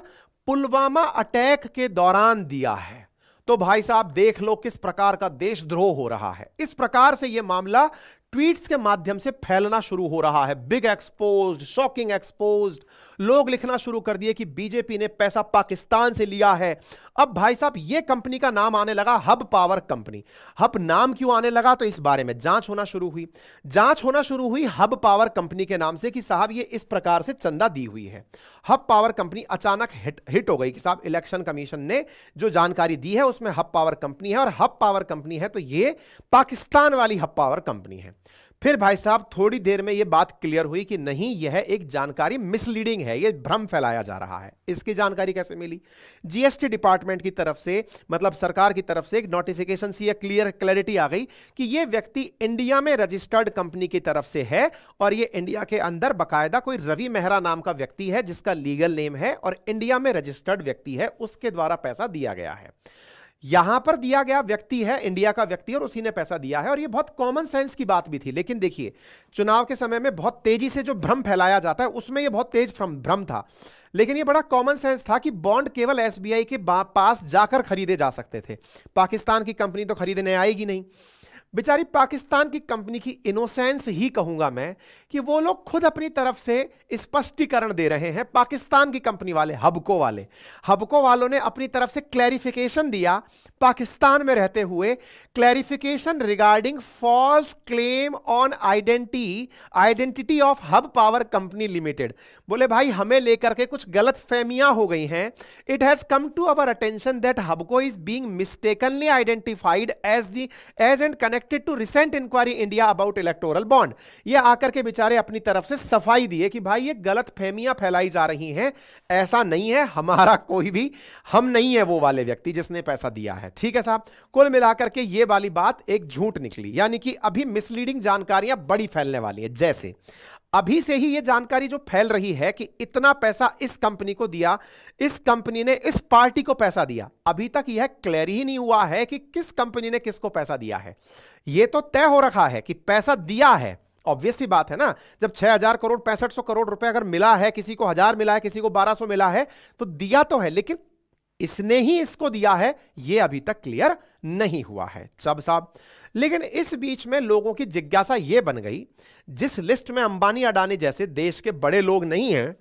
पुलवामा अटैक के दौरान दिया है। तो भाई साहब देख लो किस प्रकार का देशद्रोह हो रहा है। इस प्रकार से यह मामला ट्वीट्स के माध्यम से फैलना शुरू हो रहा है। बिग एक्सपोज्ड, शॉकिंग एक्सपोज्ड, लोग लिखना शुरू कर दिए कि बीजेपी ने पैसा पाकिस्तान से लिया है। अब भाई साहब ये कंपनी का नाम आने लगा हब पावर कंपनी। हब नाम क्यों आने लगा? तो इस बारे में जांच होना शुरू हुई हब पावर कंपनी के नाम से कि साहब ये इस प्रकार से चंदा दी हुई है। हब पावर कंपनी अचानक हिट हो गई कि साहब इलेक्शन कमीशन ने जो जानकारी दी है उसमें हब पावर कंपनी है, और हब पावर कंपनी है तो ये पाकिस्तान वाली हब पावर कंपनी है। फिर भाई साहब थोड़ी देर में यह बात क्लियर हुई कि नहीं, यह एक जानकारी मिसलीडिंग है, यह भ्रम फैलाया जा रहा है। इसकी जानकारी कैसे मिली? जीएसटी डिपार्टमेंट की तरफ से, मतलब सरकार की तरफ से एक नोटिफिकेशन सी, क्लैरिटी आ गई कि यह व्यक्ति इंडिया में रजिस्टर्ड कंपनी की तरफ से है और यह इंडिया के अंदर बाकायदा कोई रवि मेहरा नाम का व्यक्ति है जिसका लीगल नेम है और इंडिया में रजिस्टर्ड व्यक्ति है, उसके द्वारा पैसा दिया गया है। यहां पर दिया गया व्यक्ति है इंडिया का व्यक्ति और उसी ने पैसा दिया है और यह बहुत कॉमन सेंस की बात भी थी। लेकिन देखिए, चुनाव के समय में बहुत तेजी से जो भ्रम फैलाया जाता है उसमें यह बहुत तेज भ्रम था, लेकिन यह बड़ा कॉमन सेंस था कि बॉन्ड केवल एसबीआई के पास जाकर खरीदे जा सकते थे। पाकिस्तान की कंपनी तो खरीदने आएगी नहीं। बेचारी पाकिस्तान की कंपनी की इनोसेंस ही कहूंगा मैं कि वो लोग खुद अपनी तरफ से स्पष्टीकरण दे रहे हैं। पाकिस्तान की कंपनी वाले, हबको वालों ने अपनी तरफ से क्लैरिफिकेशन दिया, पाकिस्तान में रहते हुए, clarification regarding false claim on identity of Hub Power Company Limited. बोले भाई हमें लेकर के कुछ गलत फहमियां हो गई हैं। It has come to our attention that Hubco is being mistakenly identified as and connected to recent inquiry India about electoral bond. ये आकर के बेचारे अपनी तरफ से सफाई दिए कि भाई ये गलत फहमियां फैलाई जा रही हैं, ऐसा नहीं है, हमारा कोई भी, हम नहीं है वो वाले व्यक्ति जिसने पैसा दिया है। ठीक है साहब, कुल मिलाकर के ये वाली बात एक झूठ निकली, यानी कि अभी मिसलीडिंग जानकारियां बड़ी फैलने वाली है। जैसे अभी से ही ये जानकारी जो फैल रही है कि इतना पैसा इस कंपनी को दिया, इस कंपनी ने इस पार्टी को पैसा दिया, अभी तक यह क्लियर ही नहीं हुआ है कि किस कंपनी ने किसको पैसा दिया है। यह तो तय हो रखा है कि पैसा दिया है, ऑब्वियस सी बात है ना। जब 6000 करोड़ 6500 करोड़ रुपए अगर मिला है, किसी को 1000 मिला है, किसी को 1200 मिला है, तो दिया तो है, लेकिन इसने ही इसको दिया है यह अभी तक क्लियर नहीं हुआ है साहब। लेकिन इस बीच में लोगों की जिज्ञासा यह बन गई, जिस लिस्ट में अंबानी अडानी जैसे देश के बड़े लोग नहीं हैं,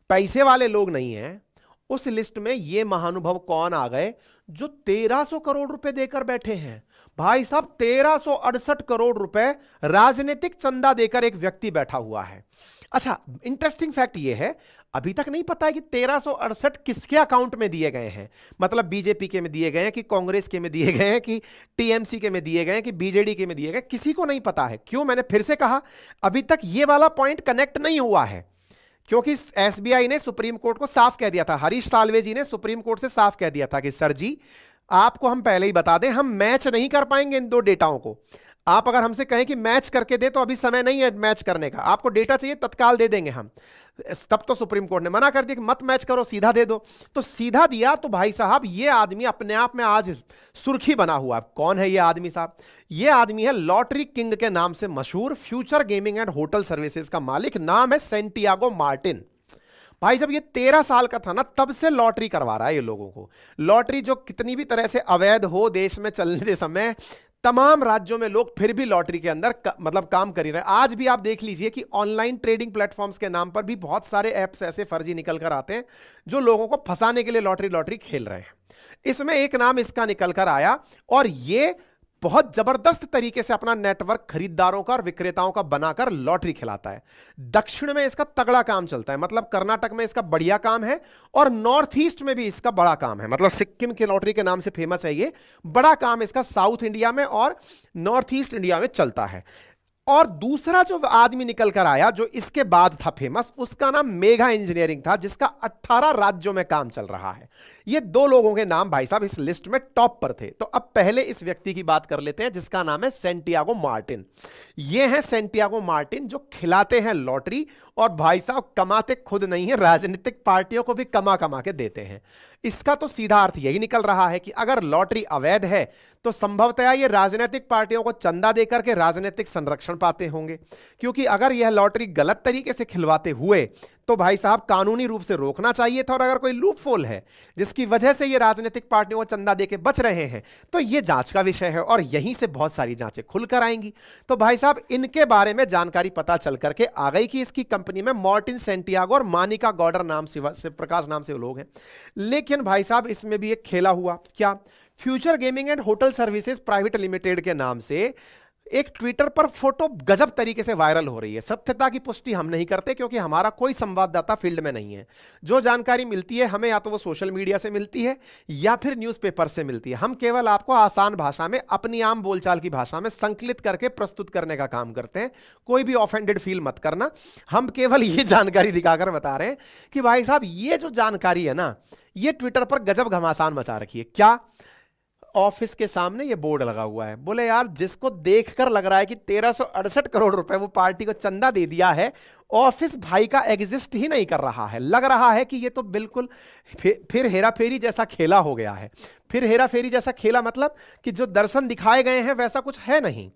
पैसे वाले लोग नहीं हैं, उस लिस्ट में ये महानुभव कौन आ गए जो 1300 करोड़ रुपए देकर बैठे हैं। भाई साहब 1368 करोड़ रुपए राजनीतिक चंदा देकर एक व्यक्ति बैठा हुआ है। अच्छा, इंटरेस्टिंग फैक्ट यह है, अभी तक नहीं पता है कि 1368 किसके अकाउंट में दिए गए हैं। मतलब बीजेपी के में दिए गए हैं कि कांग्रेस के में दिए गए हैं कि टीएमसी के में दिए गए हैं कि बीजेडी के में दिए गए, किसी को नहीं पता है। क्यों? मैंने फिर से कहा, अभी तक यह वाला पॉइंट कनेक्ट नहीं हुआ है, क्योंकि एसबीआई ने सुप्रीम कोर्ट को साफ कह दिया था, हरीश साल्वे जी ने सुप्रीम कोर्ट से साफ कह दिया था कि सर जी, आपको हम पहले ही बता दें, हम मैच नहीं कर पाएंगे इन दो डेटाओं को। आप अगर हमसे कहें कि मैच करके दे, तो अभी समय नहीं है मैच करने का, आपको डेटा चाहिए तत्काल दे देंगे हम। तब तो सुप्रीम कोर्ट ने मना कर दिया कि मत मैच करो, सीधा दे दो। तो सीधा दिया, तो भाई साहब ये आदमी अपने आप में आज सुर्खी बना हुआ है। कौन है ये आदमी साहब? ये आदमी है लॉटरी किंग के नाम से मशहूर, future gaming and hotel services का मालिक, नाम है सैंटियागो मार्टिन। भाई जब ये 13 साल का था ना, तब से लॉटरी करवा रहा है ये लोगों को। लॉटरी जो कितनी भी तरह से अवैध हो देश में चलने समय, तमाम राज्यों में लोग फिर भी लॉटरी के अंदर मतलब काम कर ही रहे हैं। आज भी आप देख लीजिए कि ऑनलाइन ट्रेडिंग प्लेटफॉर्म्स के नाम पर भी बहुत सारे ऐप्स ऐसे फर्जी निकल कर आते हैं जो लोगों को फंसाने के लिए लॉटरी खेल रहे हैं। इसमें एक नाम इसका निकल कर आया और ये बहुत जबरदस्त तरीके से अपना नेटवर्क खरीदारों का और विक्रेताओं का बनाकर लॉटरी खिलाता है। दक्षिण में इसका तगड़ा काम चलता है, मतलब कर्नाटक में इसका बढ़िया काम है और नॉर्थ ईस्ट में भी इसका बड़ा काम है। मतलब सिक्किम की लॉटरी के नाम से फेमस है ये, बड़ा काम इसका साउथ इंडिया में और नॉर्थ ईस्ट इंडिया में चलता है। और दूसरा जो आदमी निकल कर आया जो इसके बाद था फेमस, उसका नाम मेगा इंजीनियरिंग था, जिसका 18 राज्यों में काम चल रहा है। ये दो लोगों के नाम भाई साहब इस लिस्ट में टॉप पर थे। तो अब पहले इस व्यक्ति की बात कर लेते हैं जिसका नाम है सैंटियागो मार्टिन। ये है सैंटियागो मार्टिन जो खिलाते हैं लॉटरी और भाई साहब कमाते खुद नहीं है, राजनीतिक पार्टियों को भी कमा कमा के देते हैं। इसका तो सीधा अर्थ यही निकल रहा है कि अगर लॉटरी अवैध है तो संभवतया ये राजनीतिक पार्टियों को चंदा देकर के राजनीतिक संरक्षण पाते होंगे, क्योंकि अगर यह लॉटरी गलत तरीके से खिलवाते हुए तो भाई साहब कानूनी रूप से रोकना चाहिए था। और अगर कोई लूपहोल है जिसकी वजह से ये राजनीतिक पार्टियों को चंदा देके बच रहे हैं तो ये जांच का विषय है और यहीं से बहुत सारी जांचें खुलकर आएंगी। तो भाई साहब इनके बारे में जानकारी पता चल करके आ गई कि इसकी कंपनी में मार्टिन सैंटियागो और मानिका गौडर नाम से प्रकाश नाम से लोग हैं। लेकिन भाई साहब इसमें भी एक खेला हुआ, क्या? Future gaming and hotel services private limited के नाम से एक ट्विटर पर फोटो गजब तरीके से वायरल हो रही है। सत्यता की पुष्टि हम नहीं करते क्योंकि हमारा कोई संवाददाता फील्ड में नहीं है। जो जानकारी मिलती है हमें या तो वो सोशल मीडिया से मिलती है या फिर न्यूज़पेपर से मिलती है। हम केवल आपको आसान भाषा में, अपनी आम बोलचाल की भाषा में संकलित करके प्रस्तुत करने का काम करते हैं। कोई भी ऑफेंडेड फील मत करना। हम केवल ये जानकारी दिखाकर बता रहे हैं कि भाई साहब ये जो जानकारी है ना, ये ट्विटर पर गजब घमासान मचा रखी है। क्या? ऑफिस के सामने ये बोर्ड लगा हुआ है। बोले यार, जिसको देखकर लग रहा है कि 1368 करोड़ रुपए वो पार्टी को चंदा दे दिया है, ऑफिस भाई का एग्जिस्ट ही नहीं कर रहा है। लग रहा है कि ये तो बिल्कुल फिर हेरा फेरी जैसा खेला हो गया है। फिर हेरा फेरी जैसा खेला मतलब कि जो दर्शन दिखाए गए हैं वैसा कुछ है नहीं।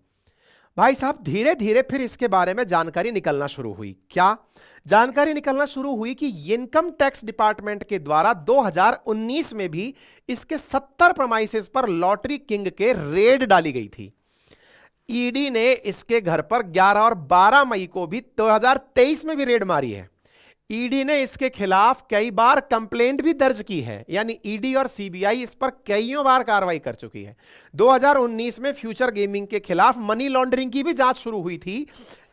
भाई साहब धीरे धीरे फिर इसके बारे में जानकारी निकलना शुरू हुई। क्या जानकारी निकलना शुरू हुई? कि इनकम टैक्स डिपार्टमेंट के द्वारा 2019 में भी इसके 70 प्रमाइसेस पर लॉटरी किंग के रेड डाली गई थी। ईडी ने इसके घर पर 11 और 12 मई को भी 2023 में भी रेड मारी है। ईडी ने इसके खिलाफ कई बार कंप्लेंट भी दर्ज की है, यानी ईडी और सीबीआई इस पर कईयों बार कार्रवाई कर चुकी है। 2019 में फ्यूचर गेमिंग के खिलाफ मनी लॉन्ड्रिंग की भी जांच शुरू हुई थी,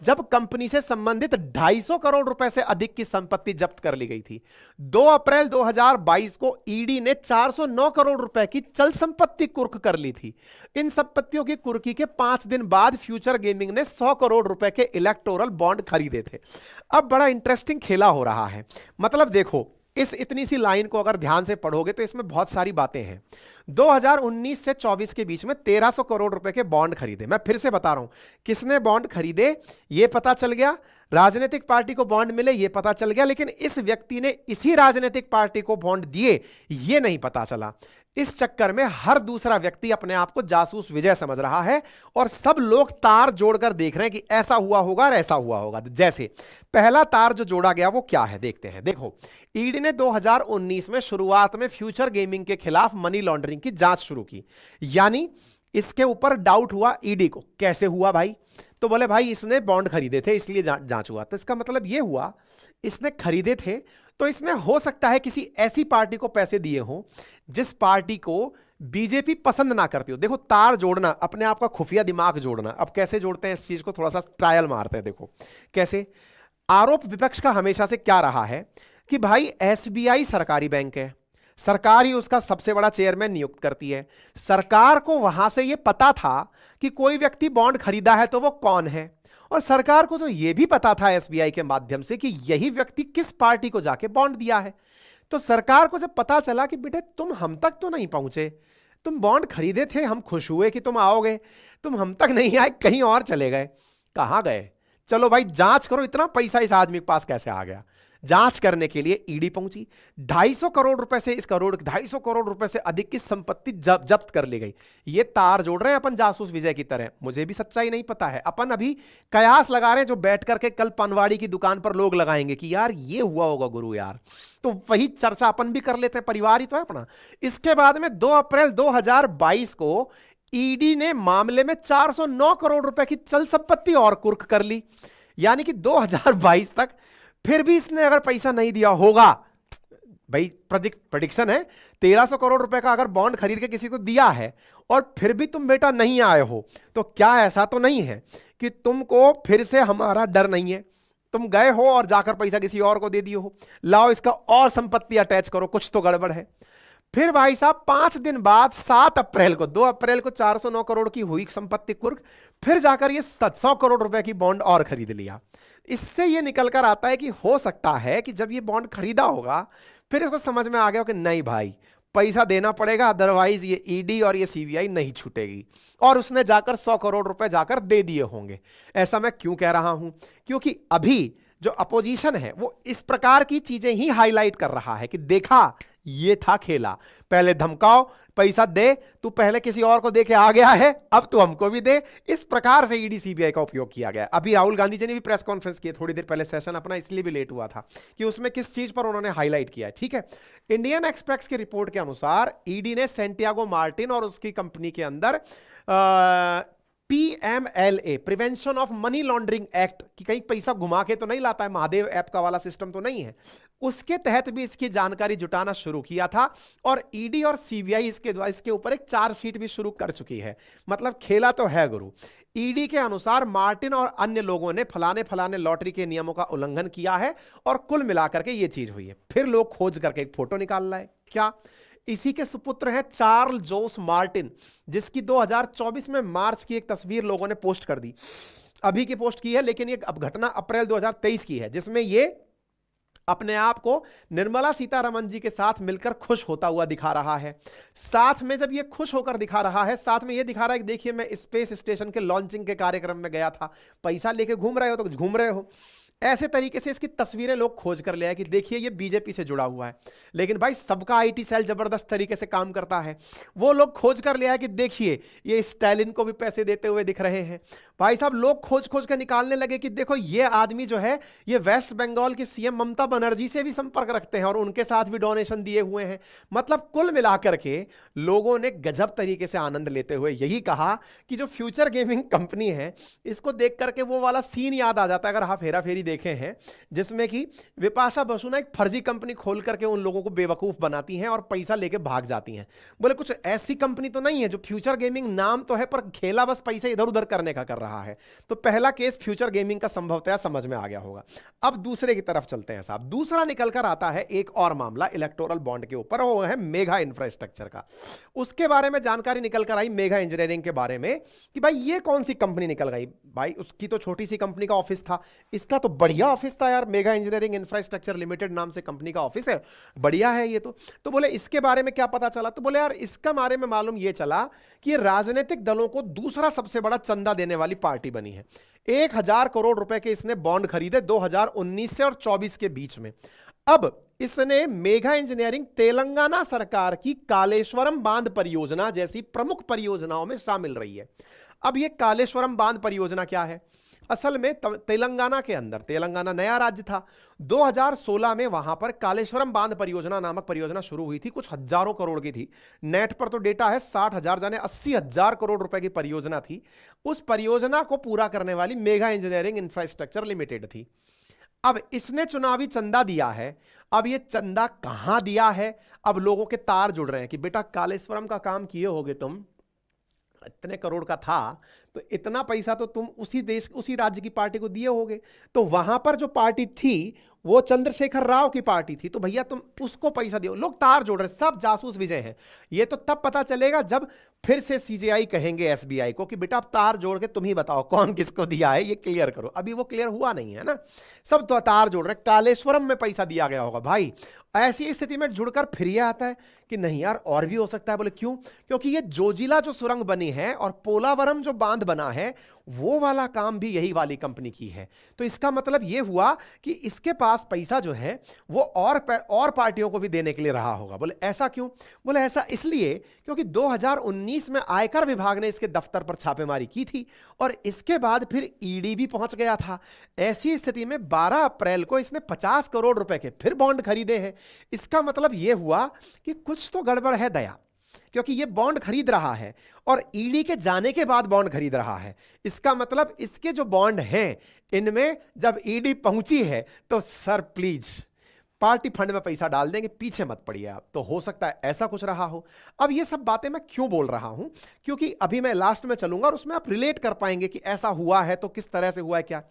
जब कंपनी से संबंधित 250 करोड़ रुपए से अधिक की संपत्ति जब्त कर ली गई थी। 2 अप्रैल 2022 को ईडी ने 409 करोड़ रुपए की चल संपत्ति कुर्क कर ली थी। इन संपत्तियों की कुर्की के 5 दिन बाद फ्यूचर गेमिंग ने 100 करोड़ रुपए के इलेक्टोरल बॉन्ड खरीदे थे। अब बड़ा इंटरेस्टिंग खेला हो रहा है। मतलब देखो, इस इतनी सी लाइन को अगर ध्यान से पढ़ोगे तो इसमें बहुत सारी बातें हैं। 2019 से 24 के बीच में 1300 करोड़ रुपए के बॉन्ड खरीदे। मैं फिर से बता रहा हूं, किसने बॉन्ड खरीदे ये पता चल गया, राजनीतिक पार्टी को बॉन्ड मिले ये पता चल गया, लेकिन इस व्यक्ति ने इसी राजनीतिक पार्टी को बॉन्ड दिए ये नहीं पता चला। इस चक्कर में हर दूसरा व्यक्ति अपने आप को जासूस विजय समझ रहा है और सब लोग तार जोड़कर देख रहे हैं कि ऐसा हुआ होगा और ऐसा हुआ होगा। जैसे पहला तार जो जोड़ा गया वो क्या है देखते हैं। देखो, ईडी ने 2019 में शुरुआत में फ्यूचर गेमिंग के खिलाफ मनी लॉन्ड्रिंग की जांच शुरू की, यानी इसके ऊपर डाउट हुआ ईडी को। कैसे हुआ भाई? तो बोले भाई इसने बॉन्ड खरीदे थे इसलिए जांच हुआ। तो इसका मतलब ये हुआ इसने खरीदे थे तो इसने हो सकता है किसी ऐसी पार्टी को पैसे दिए हो जिस पार्टी को बीजेपी पसंद ना करती हो। देखो, तार जोड़ना, अपने आप का खुफिया दिमाग जोड़ना। अब कैसे जोड़ते हैं इस चीज को, थोड़ा सा ट्रायल मारते हैं। देखो कैसे। आरोप विपक्ष का हमेशा से क्या रहा है कि भाई एसबीआई सरकारी बैंक है, सरकार ही उसका सबसे बड़ा चेयरमैन नियुक्त करती है। सरकार को वहां से यह पता था कि कोई व्यक्ति बॉन्ड खरीदा है तो वो कौन है, और सरकार को तो यह भी पता था एसबीआई के माध्यम से कि यही व्यक्ति किस पार्टी को जाके बॉन्ड दिया है। तो सरकार को जब पता चला कि बेटे तुम हम तक तो नहीं पहुंचे, तुम बॉन्ड खरीदे थे, हम खुश हुए कि तुम आओगे, तुम हम तक नहीं आए, कहीं और चले गए। कहां गए? चलो भाई जांच करो, इतना पैसा इस आदमी के पास कैसे आ गया। जांच करने के लिए ईडी पहुंची। 250 करोड़ रुपए से 250 करोड़ रुपए से अधिक की संपत्ति जब्त कर ली गई। ये तार जोड़ रहे हैं अपन जासूस विजय की तरह। मुझे भी सच्चाई नहीं पता है, अपन अभी कयास लगा रहे हैं जो बैठ करके कल पनवाड़ी की दुकान पर लोग लगाएंगे कि यार ये हुआ होगा गुरु यार, तो वही चर्चा अपन भी कर लेते हैं, परिवार ही तो है अपना। इसके बाद में 2 अप्रैल 2022 को ईडी ने मामले में 409 करोड़ रुपए की चल संपत्ति और कुर्क कर ली, यानी कि 2022 तक फिर भी इसने अगर पैसा नहीं दिया होगा, भाई प्रेडिक्शन है 1300 करोड़ रुपए का अगर बॉन्ड खरीद के किसी को दिया है और फिर भी तुम बेटा नहीं आए हो, तो क्या ऐसा तो नहीं है कि तुमको फिर से हमारा डर नहीं है, तुम गए हो और जाकर पैसा किसी और को दे दिए हो, लाओ इसका और संपत्ति अटैच करो, कुछ तो गड़बड़ है। फिर भाई साहब 5 दिन बाद 7 अप्रैल को, 2 अप्रैल को 409 करोड़ की हुई संपत्ति कुर्क, फिर जाकर ये 700 करोड़ रुपए की बॉन्ड और खरीद लिया। इससे ये निकल कर आता है कि हो सकता है कि जब ये बॉन्ड खरीदा होगा फिर इसको समझ में आ गया कि नहीं भाई पैसा देना पड़ेगा, अदरवाइज ये ईडी और ये सीबीआई नहीं छूटेगी, और उसने जाकर 100 करोड़ रुपए जाकर दे दिए होंगे। ऐसा मैं क्यों कह रहा हूं? क्योंकि अभी जो अपोजिशन है वो इस प्रकार की चीजें ही हाईलाइट कर रहा है कि देखा ये था खेला, पहले धमकाओ, पैसा दे, तू पहले किसी और को दे के आ गया है, अब तू हमको भी दे। इस प्रकार से ईडी सीबीआई का उपयोग किया गया। अभी राहुल गांधी जी ने भी प्रेस कॉन्फ्रेंस की थोड़ी देर पहले, सेशन अपना इसलिए भी लेट हुआ था कि उसमें किस चीज पर उन्होंने हाईलाइट किया है। ठीक है, इंडियन एक्सप्रेस की रिपोर्ट के अनुसार ईडी ने सैंटियागो मार्टिन और उसकी कंपनी के अंदर PMLA, prevention of money laundering act, कि कहीं पैसा घुमा के तो नहीं लाता है, महादेव ऐप का वाला सिस्टम तो नहीं है, उसके तहत भी इसकी जानकारी जुटाना शुरू किया था। और ईडी और सीबीआई इसके ऊपर एक चार्जशीट भी शुरू कर चुकी है। मतलब खेला तो है गुरु। ईडी के अनुसार मार्टिन और अन्य लोगों ने फलाने फलाने लॉटरी के नियमों का उल्लंघन किया है और कुल मिलाकर के ये चीज हुई है। फिर लोग खोज करके एक फोटो निकाल रहे हैं। क्या इसी के सुपुत्र है चार्ल जोस मार्टिन, जिसकी 2024 में मार्च की एक तस्वीर लोगों ने पोस्ट कर दी, अभी की पोस्ट की है, लेकिन ये अब घटना अप्रैल 2023 की है, जिसमें ये अपने आप को निर्मला सीतारमण जी के साथ मिलकर खुश होता हुआ दिखा रहा है। साथ में जब ये खुश होकर दिखा रहा है, साथ में ये दिखा रहा है कि देखिए मैं स्पेस स्टेशन के लॉन्चिंग के कार्यक्रम में गया था, पैसा लेके घूम रहे हो तो घूम रहे हो। ऐसे तरीके से इसकी तस्वीरें लोग खोज कर ले आए कि देखिए ये बीजेपी से जुड़ा हुआ है। लेकिन भाई सबका आईटी सेल जबरदस्त तरीके से काम करता है। वो लोग खोज कर ले आए कि देखिए ये स्टालिन को भी पैसे देते हुए दिख रहे हैं। भाई साहब लोग खोज खोज कर निकालने लगे कि देखो ये आदमी जो है ये वेस्ट बंगाल की सीएम ममता बनर्जी से भी संपर्क रखते हैं और उनके साथ भी डोनेशन दिए हुए हैं। मतलब कुल मिलाकर के लोगों ने गजब तरीके से आनंद लेते हुए यही कहा कि जो फ्यूचर गेमिंग कंपनी है इसको देख करके वो वाला सीन याद आ जाता है, अगर आप हेरा फेरी देखे हैं, जिसमें कि विपाशा बसु ना एक फर्जी कंपनी खोल करके उन लोगों को बेवकूफ बनाती हैं और पैसा लेके भाग जाती हैं। बोले कुछ ऐसी कंपनी तो नहीं है जो फ्यूचर गेमिंग नाम तो है पर खेला बस पैसे इधर उधर करने का कर रहा है। तो पहला केस फ्यूचर गेमिंग का संभवतः समझ में आ गया होगा। अब दूसरे की तरफ चलते हैं साहब। दूसरा निकल कर आता है एक और मामला इलेक्टोरल बॉन्ड के ऊपर, वो है मेगा इंफ्रास्ट्रक्चर का। उसके बारे में जानकारी निकल कर आई मेगा इंजीनियरिंग के बारे में कि भाई ये कौन सी कंपनी निकल गई। भाई उसकी तो छोटी सी कंपनी का ऑफिस था, इसका तो बढ़िया ऑफिस था यार, मेगा इंजीनियरिंग इंफ्रास्ट्रक्चर लिमिटेड नाम से कंपनी का ऑफिस है, बढ़िया है ये तो बोले इसके बारे में क्या पता चला, तो बोले यार इसका बारे में मालूम ये चला कि ये राजनीतिक दलों को दूसरा सबसे बड़ा चंदा देने वाली पार्टी बनी है। 1000 करोड़ रुपए के इसने बॉन्ड खरीदे 2019 से और 24 के बीच में। अब इसने मेगा इंजीनियरिंग तेलंगाना सरकार की कालेश्वरम बांध परियोजना जैसी प्रमुख परियोजनाओं में शामिल रही है। अब यह कालेश्वरम बांध परियोजना क्या है? असल में तेलंगाना के अंदर, तेलंगाना नया राज्य था, 2016 में वहां पर कालेश्वरम बांध परियोजना नामक परियोजना शुरू हुई थी, कुछ हजारों करोड़ की थी। नेट पर तो डेटा है 60,000 जाने 80,000 करोड़ रुपए की परियोजना थी। उस परियोजना को पूरा करने वाली मेगा इंजीनियरिंग इंफ्रास्ट्रक्चर लिमिटेड थी। अब इसने चुनावी चंदा दिया है। अब ये चंदा कहां दिया है? अब लोगों के तार जुड़ रहे हैं कि बेटा कालेश्वरम का काम किए होगे तुम, इतने करोड़ का था तो इतना पैसा तो तुम उसी देश उसी राज्य की पार्टी को दिए होगे। तो वहां पर जो पार्टी थी वो चंद्रशेखर राव की पार्टी थी, तो भैया तुम उसको पैसा दियो। लोग तार जोड़ रहे, सब जासूस विजय हैं। ये तो तब पता चलेगा जब फिर से सीजीआई कहेंगे एसबीआई को कि बेटा आप तार जोड़ के तुम ही बताओ कौन किसको दिया है, ये क्लियर करो। अभी वो क्लियर हुआ नहीं है ना, सब तो तार जोड़ रहे। कालेश्वरम में पैसा दिया गया होगा भाई। ऐसी स्थिति में जुड़कर फिर यह आता है कि नहीं यार और भी हो सकता है। बोले क्यों? क्योंकि ये जोजिला जो सुरंग बनी है और पोलावरम जो बांध बना है वो वाला काम भी यही वाली कंपनी की है। तो इसका मतलब यह हुआ कि इसके पास पैसा जो है वो और पार्टियों को भी देने के लिए रहा होगा। बोले ऐसा क्यों? बोले ऐसा इसलिए क्योंकि 2019 में आयकर विभाग ने इसके दफ्तर पर छापेमारी की थी और इसके बाद फिर ईडी भी पहुंच गया था। ऐसी स्थिति में 12 अप्रैल को इसने 50 करोड़ रुपए के फिर बॉन्ड खरीदे हैं। इसका मतलब यह हुआ कि कुछ तो गड़बड़ है दया, क्योंकि ये बॉन्ड खरीद रहा है और ईडी के जाने के बाद बॉन्ड खरीद रहा है। इसका मतलब इसके जो बॉन्ड हैं इनमें जब ईडी पहुंची है तो सर प्लीज पार्टी फंड में पैसा डाल देंगे, पीछे मत पड़िए आप। तो हो सकता है ऐसा कुछ रहा हो। अब ये सब बातें मैं क्यों बोल रहा हूं? क्योंकि अभी मैं लास्ट में चलूंगा और उसमें आप रिलेट कर पाएंगे कि ऐसा हुआ है तो किस तरह से हुआ है क्या।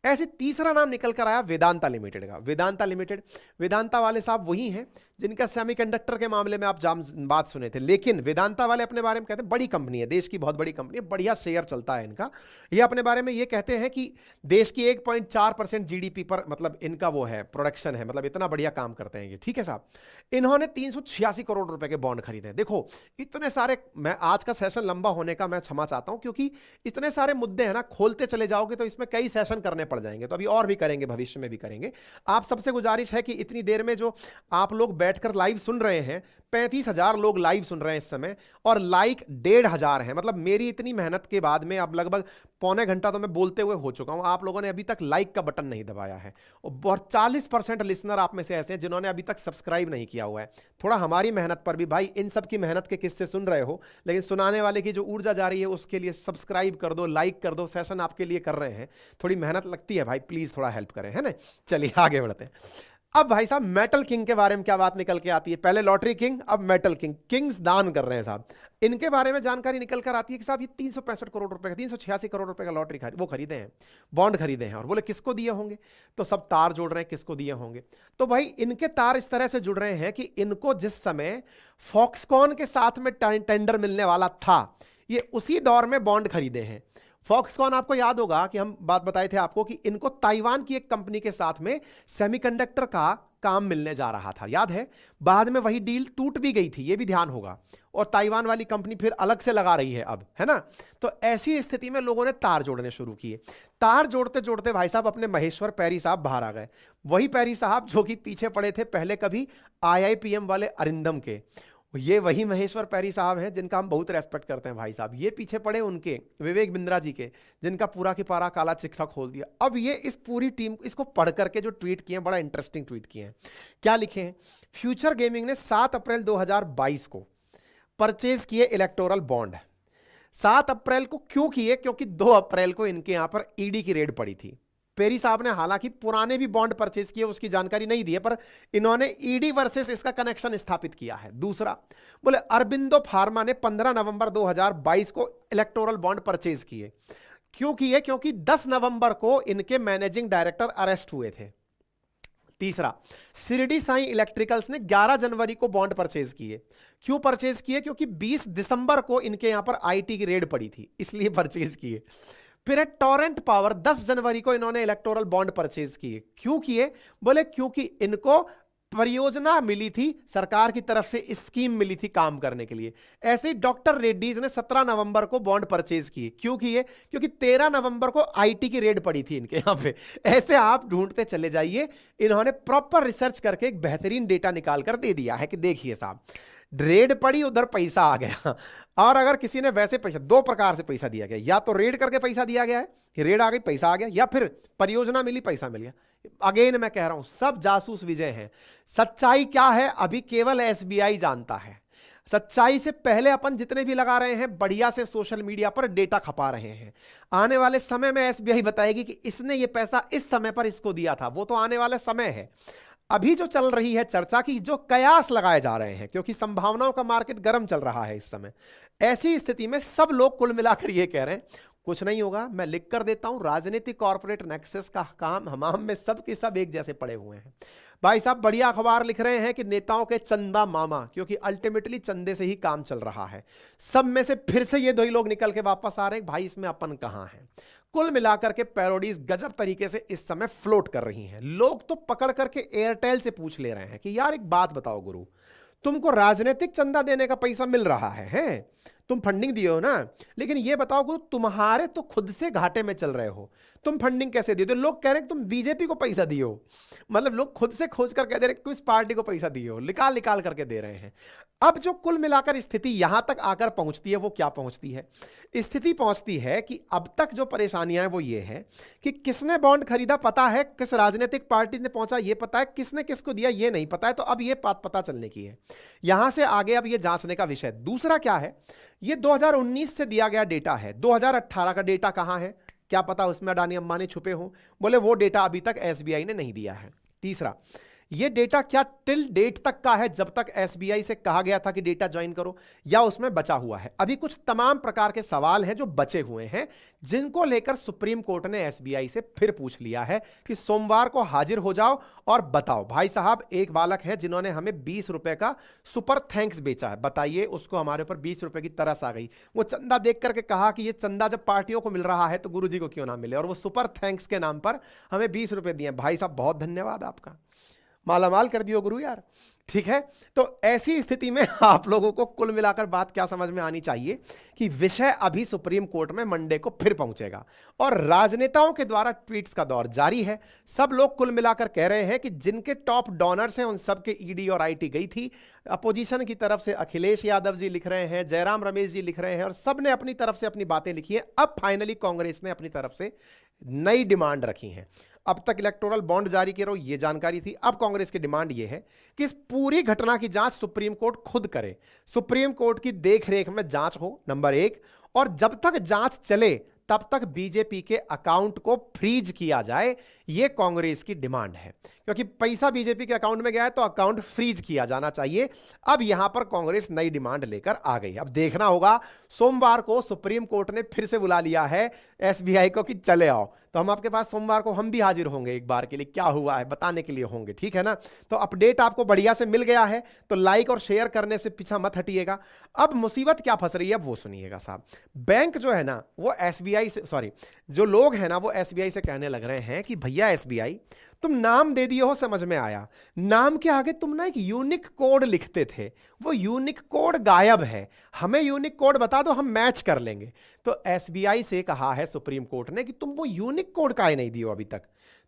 ऐसे तीसरा नाम निकल कर आया वेदांता लिमिटेड का। वेदांता लिमिटेड, वेदांता वाले साहब वही हैं जिनका सेमीकंडक्टर के मामले में आप बात सुने थे। लेकिन वेदांता वाले अपने बारे में कहते हैं बड़ी कंपनी है, देश की बहुत बड़ी कंपनी है, बढ़िया शेयर चलता है इनका। ये अपने बारे में ये कहते हैं कि देश की 1.4% जीडीपी पर मतलब इनका वो है प्रोडक्शन है, मतलब इतना बढ़िया काम करते हैं ये। ठीक है साहब, इन्होंने 386 करोड़ रुपए के बॉन्ड खरीदे। देखो इतने सारे, मैं आज का सेशन लंबा होने का मैं क्षमा चाहता हूं क्योंकि इतने सारे मुद्दे हैं ना, खोलते चले जाओगे तो इसमें कई सेशन करने पड़ जाएंगे। तो अभी और भी करेंगे, भविष्य में भी करेंगे। आप सबसे गुजारिश है कि इतनी देर में जो आप लोग बैठकर लाइव सुन रहे हैं, 35,000 लोग लाइव सुन रहे हैं इस समय और लाइक 1,500 है। मतलब मेरी इतनी मेहनत के बाद में अब लगभग पौने घंटा तो मैं बोलते हुए हो चुका हूं, आप लोगों ने अभी तक लाइक का बटन नहीं दबाया है और 40% लिसनर आप में से ऐसे हैं जिन्होंने अभी तक सब्सक्राइब नहीं किया हुआ है। थोड़ा हमारी मेहनत पर भी भाई, इन सब की मेहनत के किस्से सुन रहे हो, लेकिन सुनाने वाले की जो ऊर्जा जा रही है उसके लिए सब्सक्राइब कर दो, लाइक कर दो। सेशन आपके लिए कर रहे हैं, थोड़ी मेहनत लगती है भाई, प्लीज थोड़ा हेल्प करें, है ना। चलिए आगे बढ़ते हैं। अब भाई साहब मेटल किंग के बारे में क्या बात निकल के आती है? पहले लॉटरी किंग, अब मेटल किंग, किंग्स दान कर रहे हैं साहब। इनके बारे में जानकारी निकल कर आती है कि साहब ये 365 करोड़ रुपए का, 386 करोड़ रुपए का लॉटरी वो खरीदे हैं, बॉन्ड खरीदे हैं। और बोले किसको दिए होंगे? तो सब तार जोड़ रहे हैं किसको दिए होंगे। तो भाई इनके तार इस तरह से जुड़ रहे हैं कि इनको जिस समय फॉक्सकॉन के साथ में टेंडर मिलने वाला था, ये उसी दौर में बॉन्ड खरीदे हैं। फॉक्सकॉन आपको याद होगा कि हम बात बताए थे आपको कि इनको ताइवान की एक कंपनी के साथ में सेमीकंडक्टर का काम मिलने जा रहा था, याद है? बाद में वही डील टूट भी गई थी, ये भी ध्यान होगा, और ताइवान वाली कंपनी फिर अलग से लगा रही है अब, है ना? तो ऐसी स्थिति में लोगों ने तार जोड़ने शुरू किए। तार जोड़ते जोड़ते भाई साहब अपने महेश्वर पैरी साहब बाहर आ गए। वही पैरी साहब जो कि पीछे पड़े थे पहले कभी IIPM वाले अरिंदम के, ये वही महेश्वर पैरी साहब हैं जिनका हम बहुत रेस्पेक्ट करते हैं भाई साहब। ये पीछे पड़े उनके विवेक बिंद्रा जी के, जिनका पूरा की पूरा काला चिट्ठा खोल दिया। अब ये इस पूरी टीम इसको पढ़ करके जो ट्वीट किए हैं, बड़ा इंटरेस्टिंग ट्वीट किए हैं। क्या लिखे हैं? फ्यूचर गेमिंग ने 7 अप्रैल 2022 को परचेज किए इलेक्टोरल बॉन्ड। 7 अप्रैल को क्यों किए? क्योंकि 2 अप्रैल को इनके यहां पर ईडी की रेड पड़ी थी। पेरी साहब ने हालांकि पुराने भी बॉन्ड परचेज किए, उसकी जानकारी नहीं दी है, पर इन्होंने ईडी वर्सेस इसका कनेक्शन स्थापित किया है। दूसरा, बोले अरबिंदो फार्मा ने 15 नवंबर 2022 को इलेक्टोरल बॉन्ड परचेज किए। क्यों किए? क्योंकि 10 नवंबर को इनके मैनेजिंग डायरेक्टर अरेस्ट हुए थे। तीसरा, शिरडी साई इलेक्ट्रिकल्स ने 11 जनवरी को बॉन्ड परचेज किए। क्यों परचेज किए? क्योंकि 20 दिसंबर को इनके यहां पर आईटी की रेड पड़ी थी, इसलिए परचेज किए। फिर है टोरेंट पावर, 10 जनवरी को इन्होंने इलेक्टोरल बॉन्ड परचेज किए। क्यों किए? बोले क्योंकि इनको परियोजना मिली थी, सरकार की तरफ से स्कीम मिली थी काम करने के लिए। ऐसे ही डॉक्टर रेड्डीज ने 17 नवंबर को बॉन्ड परचेज किए। क्यों किए? क्योंकि 13 नवंबर को आईटी की रेड पड़ी थी इनके यहां पे। ऐसे आप ढूंढते चले जाइए, इन्होंने प्रॉपर रिसर्च करके एक बेहतरीन डेटा निकाल कर दे दिया है कि देखिए साहब, रेड पड़ी उधर पैसा आ गया। और अगर किसी ने वैसे पैसा, 2 प्रकार से पैसा दिया गया, या तो रेड करके पैसा दिया गया है, रेड आ गई पैसा आ गया, या फिर परियोजना मिली पैसा मिल गया। अगेन मैं कह रहा हूं, सब जासूस विजय हैं। सच्चाई क्या है अभी केवल SBI जानता है। सच्चाई से पहले अपन जितने भी लगा रहे हैं बढ़िया से सोशल मीडिया पर डेटा खपा रहे हैं। आने वाले समय में SBI बताएगी कि इसने ये पैसा इस समय पर इसको दिया था, वो तो आने वाला समय है। अभी जो चल रही है चर्चा की, जो कयास लगाए जा रहे हैं, क्योंकि संभावनाओं का मार्केट गर्म चल रहा है इस समय, ऐसी स्थिति में सब लोग कुल मिलाकर ये कह रहे हैं कुछ नहीं होगा। मैं लिख कर देता हूं, राजनीतिक कॉर्पोरेट नेक्सस का काम हमाम में सब के सब एक जैसे पड़े हुए हैं। भाई साहब बढ़िया अखबार लिख रहे हैं कि नेताओं के चंदा मामा, क्योंकि अल्टीमेटली चंदे से ही काम चल रहा है। सब में से फिर से ये 2 ही लोग निकल के वापस आ रहे हैं, भाई इसमें अपन कहां हैं। कुल मिलाकर के पैरोडीज गजब तरीके से इस समय फ्लोट कर रही हैं। लोग तो पकड़ करके एयरटेल से पूछ ले रहे हैं कि यार एक बात बताओ गुरु, तुमको राजनीतिक चंदा देने का पैसा मिल रहा है? तुम फंडिंग दिए हो ना, लेकिन ये बताओ गुरु, तुम्हारे तो खुद से घाटे में चल रहे हो, तुम फंडिंग कैसे दिए? तो लोग कह रहे हैं तुम बीजेपी को पैसा दिए हो। मतलब लोग खुद से खोज कर कह दे रहे किस पार्टी को पैसा दिए हो, निकाल निकाल करके दे रहे हैं। अब जो कुल मिलाकर स्थिति यहां तक आकर पहुंचती है, वो क्या पहुंचती है? स्थिति पहुंचती है कि अब तक जो परेशानियां हैं वो ये है कि किसने बॉन्ड खरीदा पता है, किस राजनीतिक पार्टी ने पहुंचा ये पता है, किसने किसको दिया ये नहीं पता है। तो अब ये बात पता चलने की है, यहां से आगे अब ये जांचने का विषय। दूसरा क्या है, ये 2019 से दिया गया डेटा है, 2018 का डेटा कहां है? क्या पता उसमें अडानी अंबानी छुपे हों। बोले वो डेटा अभी तक SBI ने नहीं दिया है। तीसरा, ये डेटा क्या टिल डेट तक का है, जब तक SBI से कहा गया था कि डेटा ज्वाइन करो, या उसमें बचा हुआ है? अभी कुछ तमाम प्रकार के सवाल हैं जो बचे हुए हैं, जिनको लेकर सुप्रीम कोर्ट ने SBI से फिर पूछ लिया है कि सोमवार को हाजिर हो जाओ और बताओ। भाई साहब एक बालक है जिन्होंने हमें 20 रुपए का सुपर थैंक्स बेचा है, बताइए उसको हमारे ऊपर 20 रुपए की तरस आ गई। वो चंदा देख करके कहा कि ये चंदा जब पार्टियों को मिल रहा है तो गुरुजी को क्यों ना मिले, और वो सुपर थैंक्स के नाम पर हमें 20 रुपए दिए। भाई साहब बहुत धन्यवाद आपका, मालामाल कर दियो गुरु यार। ठीक है, तो ऐसी स्थिति में आप लोगों को कुल मिलाकर बात क्या समझ में आनी चाहिए कि विषय अभी सुप्रीम कोर्ट में मंडे को फिर पहुंचेगा, और राजनेताओं के द्वारा ट्वीट्स का दौर जारी है। सब लोग कुल मिलाकर कह रहे हैं कि जिनके टॉप डोनर्स हैं उन सबके ईडी और आईटी गई थी। अपोजिशन की तरफ से अखिलेश यादव जी लिख रहे हैं, जयराम रमेश जी लिख रहे हैं, और सब ने अपनी तरफ से अपनी बातें लिखी है। अब फाइनली कांग्रेस ने अपनी तरफ से नई डिमांड रखी है। अब तक इलेक्टोरल बॉन्ड जारी किए रहो ये जानकारी थी, अब कांग्रेस की डिमांड ये है कि इस पूरी घटना की जांच सुप्रीम कोर्ट खुद करे, सुप्रीम कोर्ट की देखरेख में जांच हो, नंबर 1। और जब तक जांच चले तब तक बीजेपी के अकाउंट को फ्रीज किया जाए, यह कांग्रेस की डिमांड है। क्योंकि पैसा बीजेपी के अकाउंट में गया है तो अकाउंट फ्रीज किया जाना चाहिए। अब यहां पर कांग्रेस नई डिमांड लेकर आ गई। अब देखना होगा, सोमवार को सुप्रीम कोर्ट ने फिर से बुला लिया है एसबीआई को कि चले आओ, तो हम आपके पास सोमवार को हम भी हाजिर होंगे, एक बार के लिए क्या हुआ है बताने के लिए होंगे, ठीक है ना। तो अपडेट आपको बढ़िया से मिल गया है तो लाइक और शेयर करने से पीछा मत हटिएगा। अब मुसीबत क्या फंस रही है वो सुनिएगा साहब। बैंक जो है ना वो एसबीआई से, सॉरी, जो लोग हैं ना वो एसबीआई से कहने लग रहे हैं कि भैया एसबीआई, तुम नाम दे दिए हो, समझ में आया, नाम के आगे तुम ना एक यूनिक कोड लिखते थे, वो यूनिक कोड गायब है, हमें यूनिक कोड बता दो, हम मैच कर लेंगे। तो एसबीआई से कहा है सुप्रीम कोर्ट ने कि तुम वो यूनिक कोड काहे नहीं दियो अभी तक।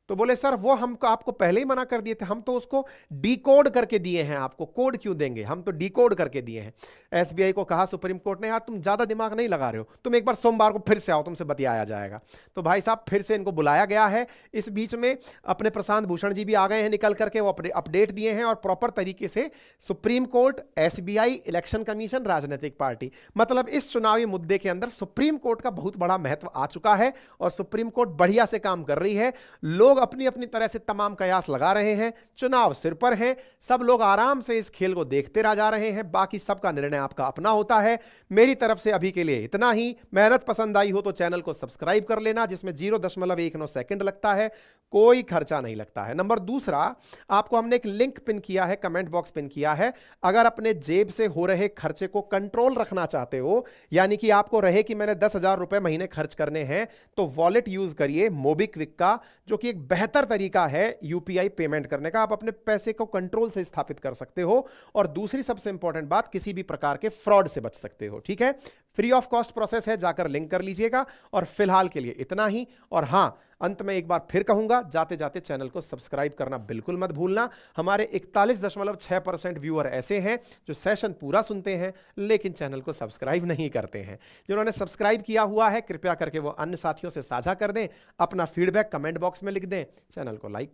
तो बोले सर वो हमको आपको पहले ही मना कर दिए थे, हम तो उसको डिकोड करके दिए हैं, आपको कोड क्यों देंगे, हम तो डिकोड करके दिए हैं। एसबीआई को कहा सुप्रीम कोर्ट ने, यार तुम ज्यादा दिमाग नहीं लगा रहे हो, तुम एक बार सोमवार को फिर से आओ, तुमसे बतियाया जाएगा। तो भाई साहब फिर से इनको बुलाया गया है। इस बीच में अपने प्रशांत भूषण जी भी आ गए हैं निकल करके, वो अपडेट दिए हैं और प्रॉपर तरीके से supreme court, SBI, election commission, राजनीतिक पार्टी, मतलब इस चुनावी मुद्दे के अंदर सुप्रीम कोर्ट का बहुत बड़ा महत्व आ चुका है और सुप्रीम कोर्ट बढ़िया से काम कर रही है। लोग अपनी अपनी तरह से तमाम कयास लगा रहे हैं, चुनाव सिर पर है, सब लोग आराम से इस खेल को देखते रह जा रहे हैं, बाकी सबका निर्णय आपका अपना होता है। मेरी तरफ से अभी के लिए इतना ही। मेहनत पसंद आई हो तो चैनल को सब्सक्राइब कर लेना, जिसमें 0.19 सेकंड लगता है, कोई खर्चा नहीं लगता है। नंबर दूसरा, आपको हमने एक लिंक पिन किया है, कमेंट बॉक्स पिन किया है। अगर अपने जेब से हो रहे खर्चे को कंट्रोल रखना चाहते हो, यानी कि आपको रहे कि मैंने 10,000 रुपए महीने खर्च करने हैं, तो वॉलेट यूज करिए मोबीक्विक का, जो कि एक बेहतर तरीका है यूपीआई पेमेंट करने का। आप अपने पैसे को कंट्रोल से स्थापित कर सकते हो और दूसरी सबसे इंपॉर्टेंट बात, किसी भी प्रकार के फ्रॉड से बच सकते हो, ठीक है। फ्री ऑफ कॉस्ट प्रोसेस है, जाकर लिंक कर लीजिएगा। और फिलहाल के लिए इतना ही। और हां, अंत में एक बार फिर कहूंगा, जाते जाते चैनल को सब्सक्राइब करना बिल्कुल मत भूलना। हमारे 41.6% व्यूअर ऐसे हैं जो सेशन पूरा सुनते हैं लेकिन चैनल को सब्सक्राइब नहीं करते हैं। जिन्होंने सब्सक्राइब किया हुआ है कृपया करके वो अन्य साथियों से साझा कर दें, अपना फीडबैक कमेंट बॉक्स में लिख दें, चैनल को लाइक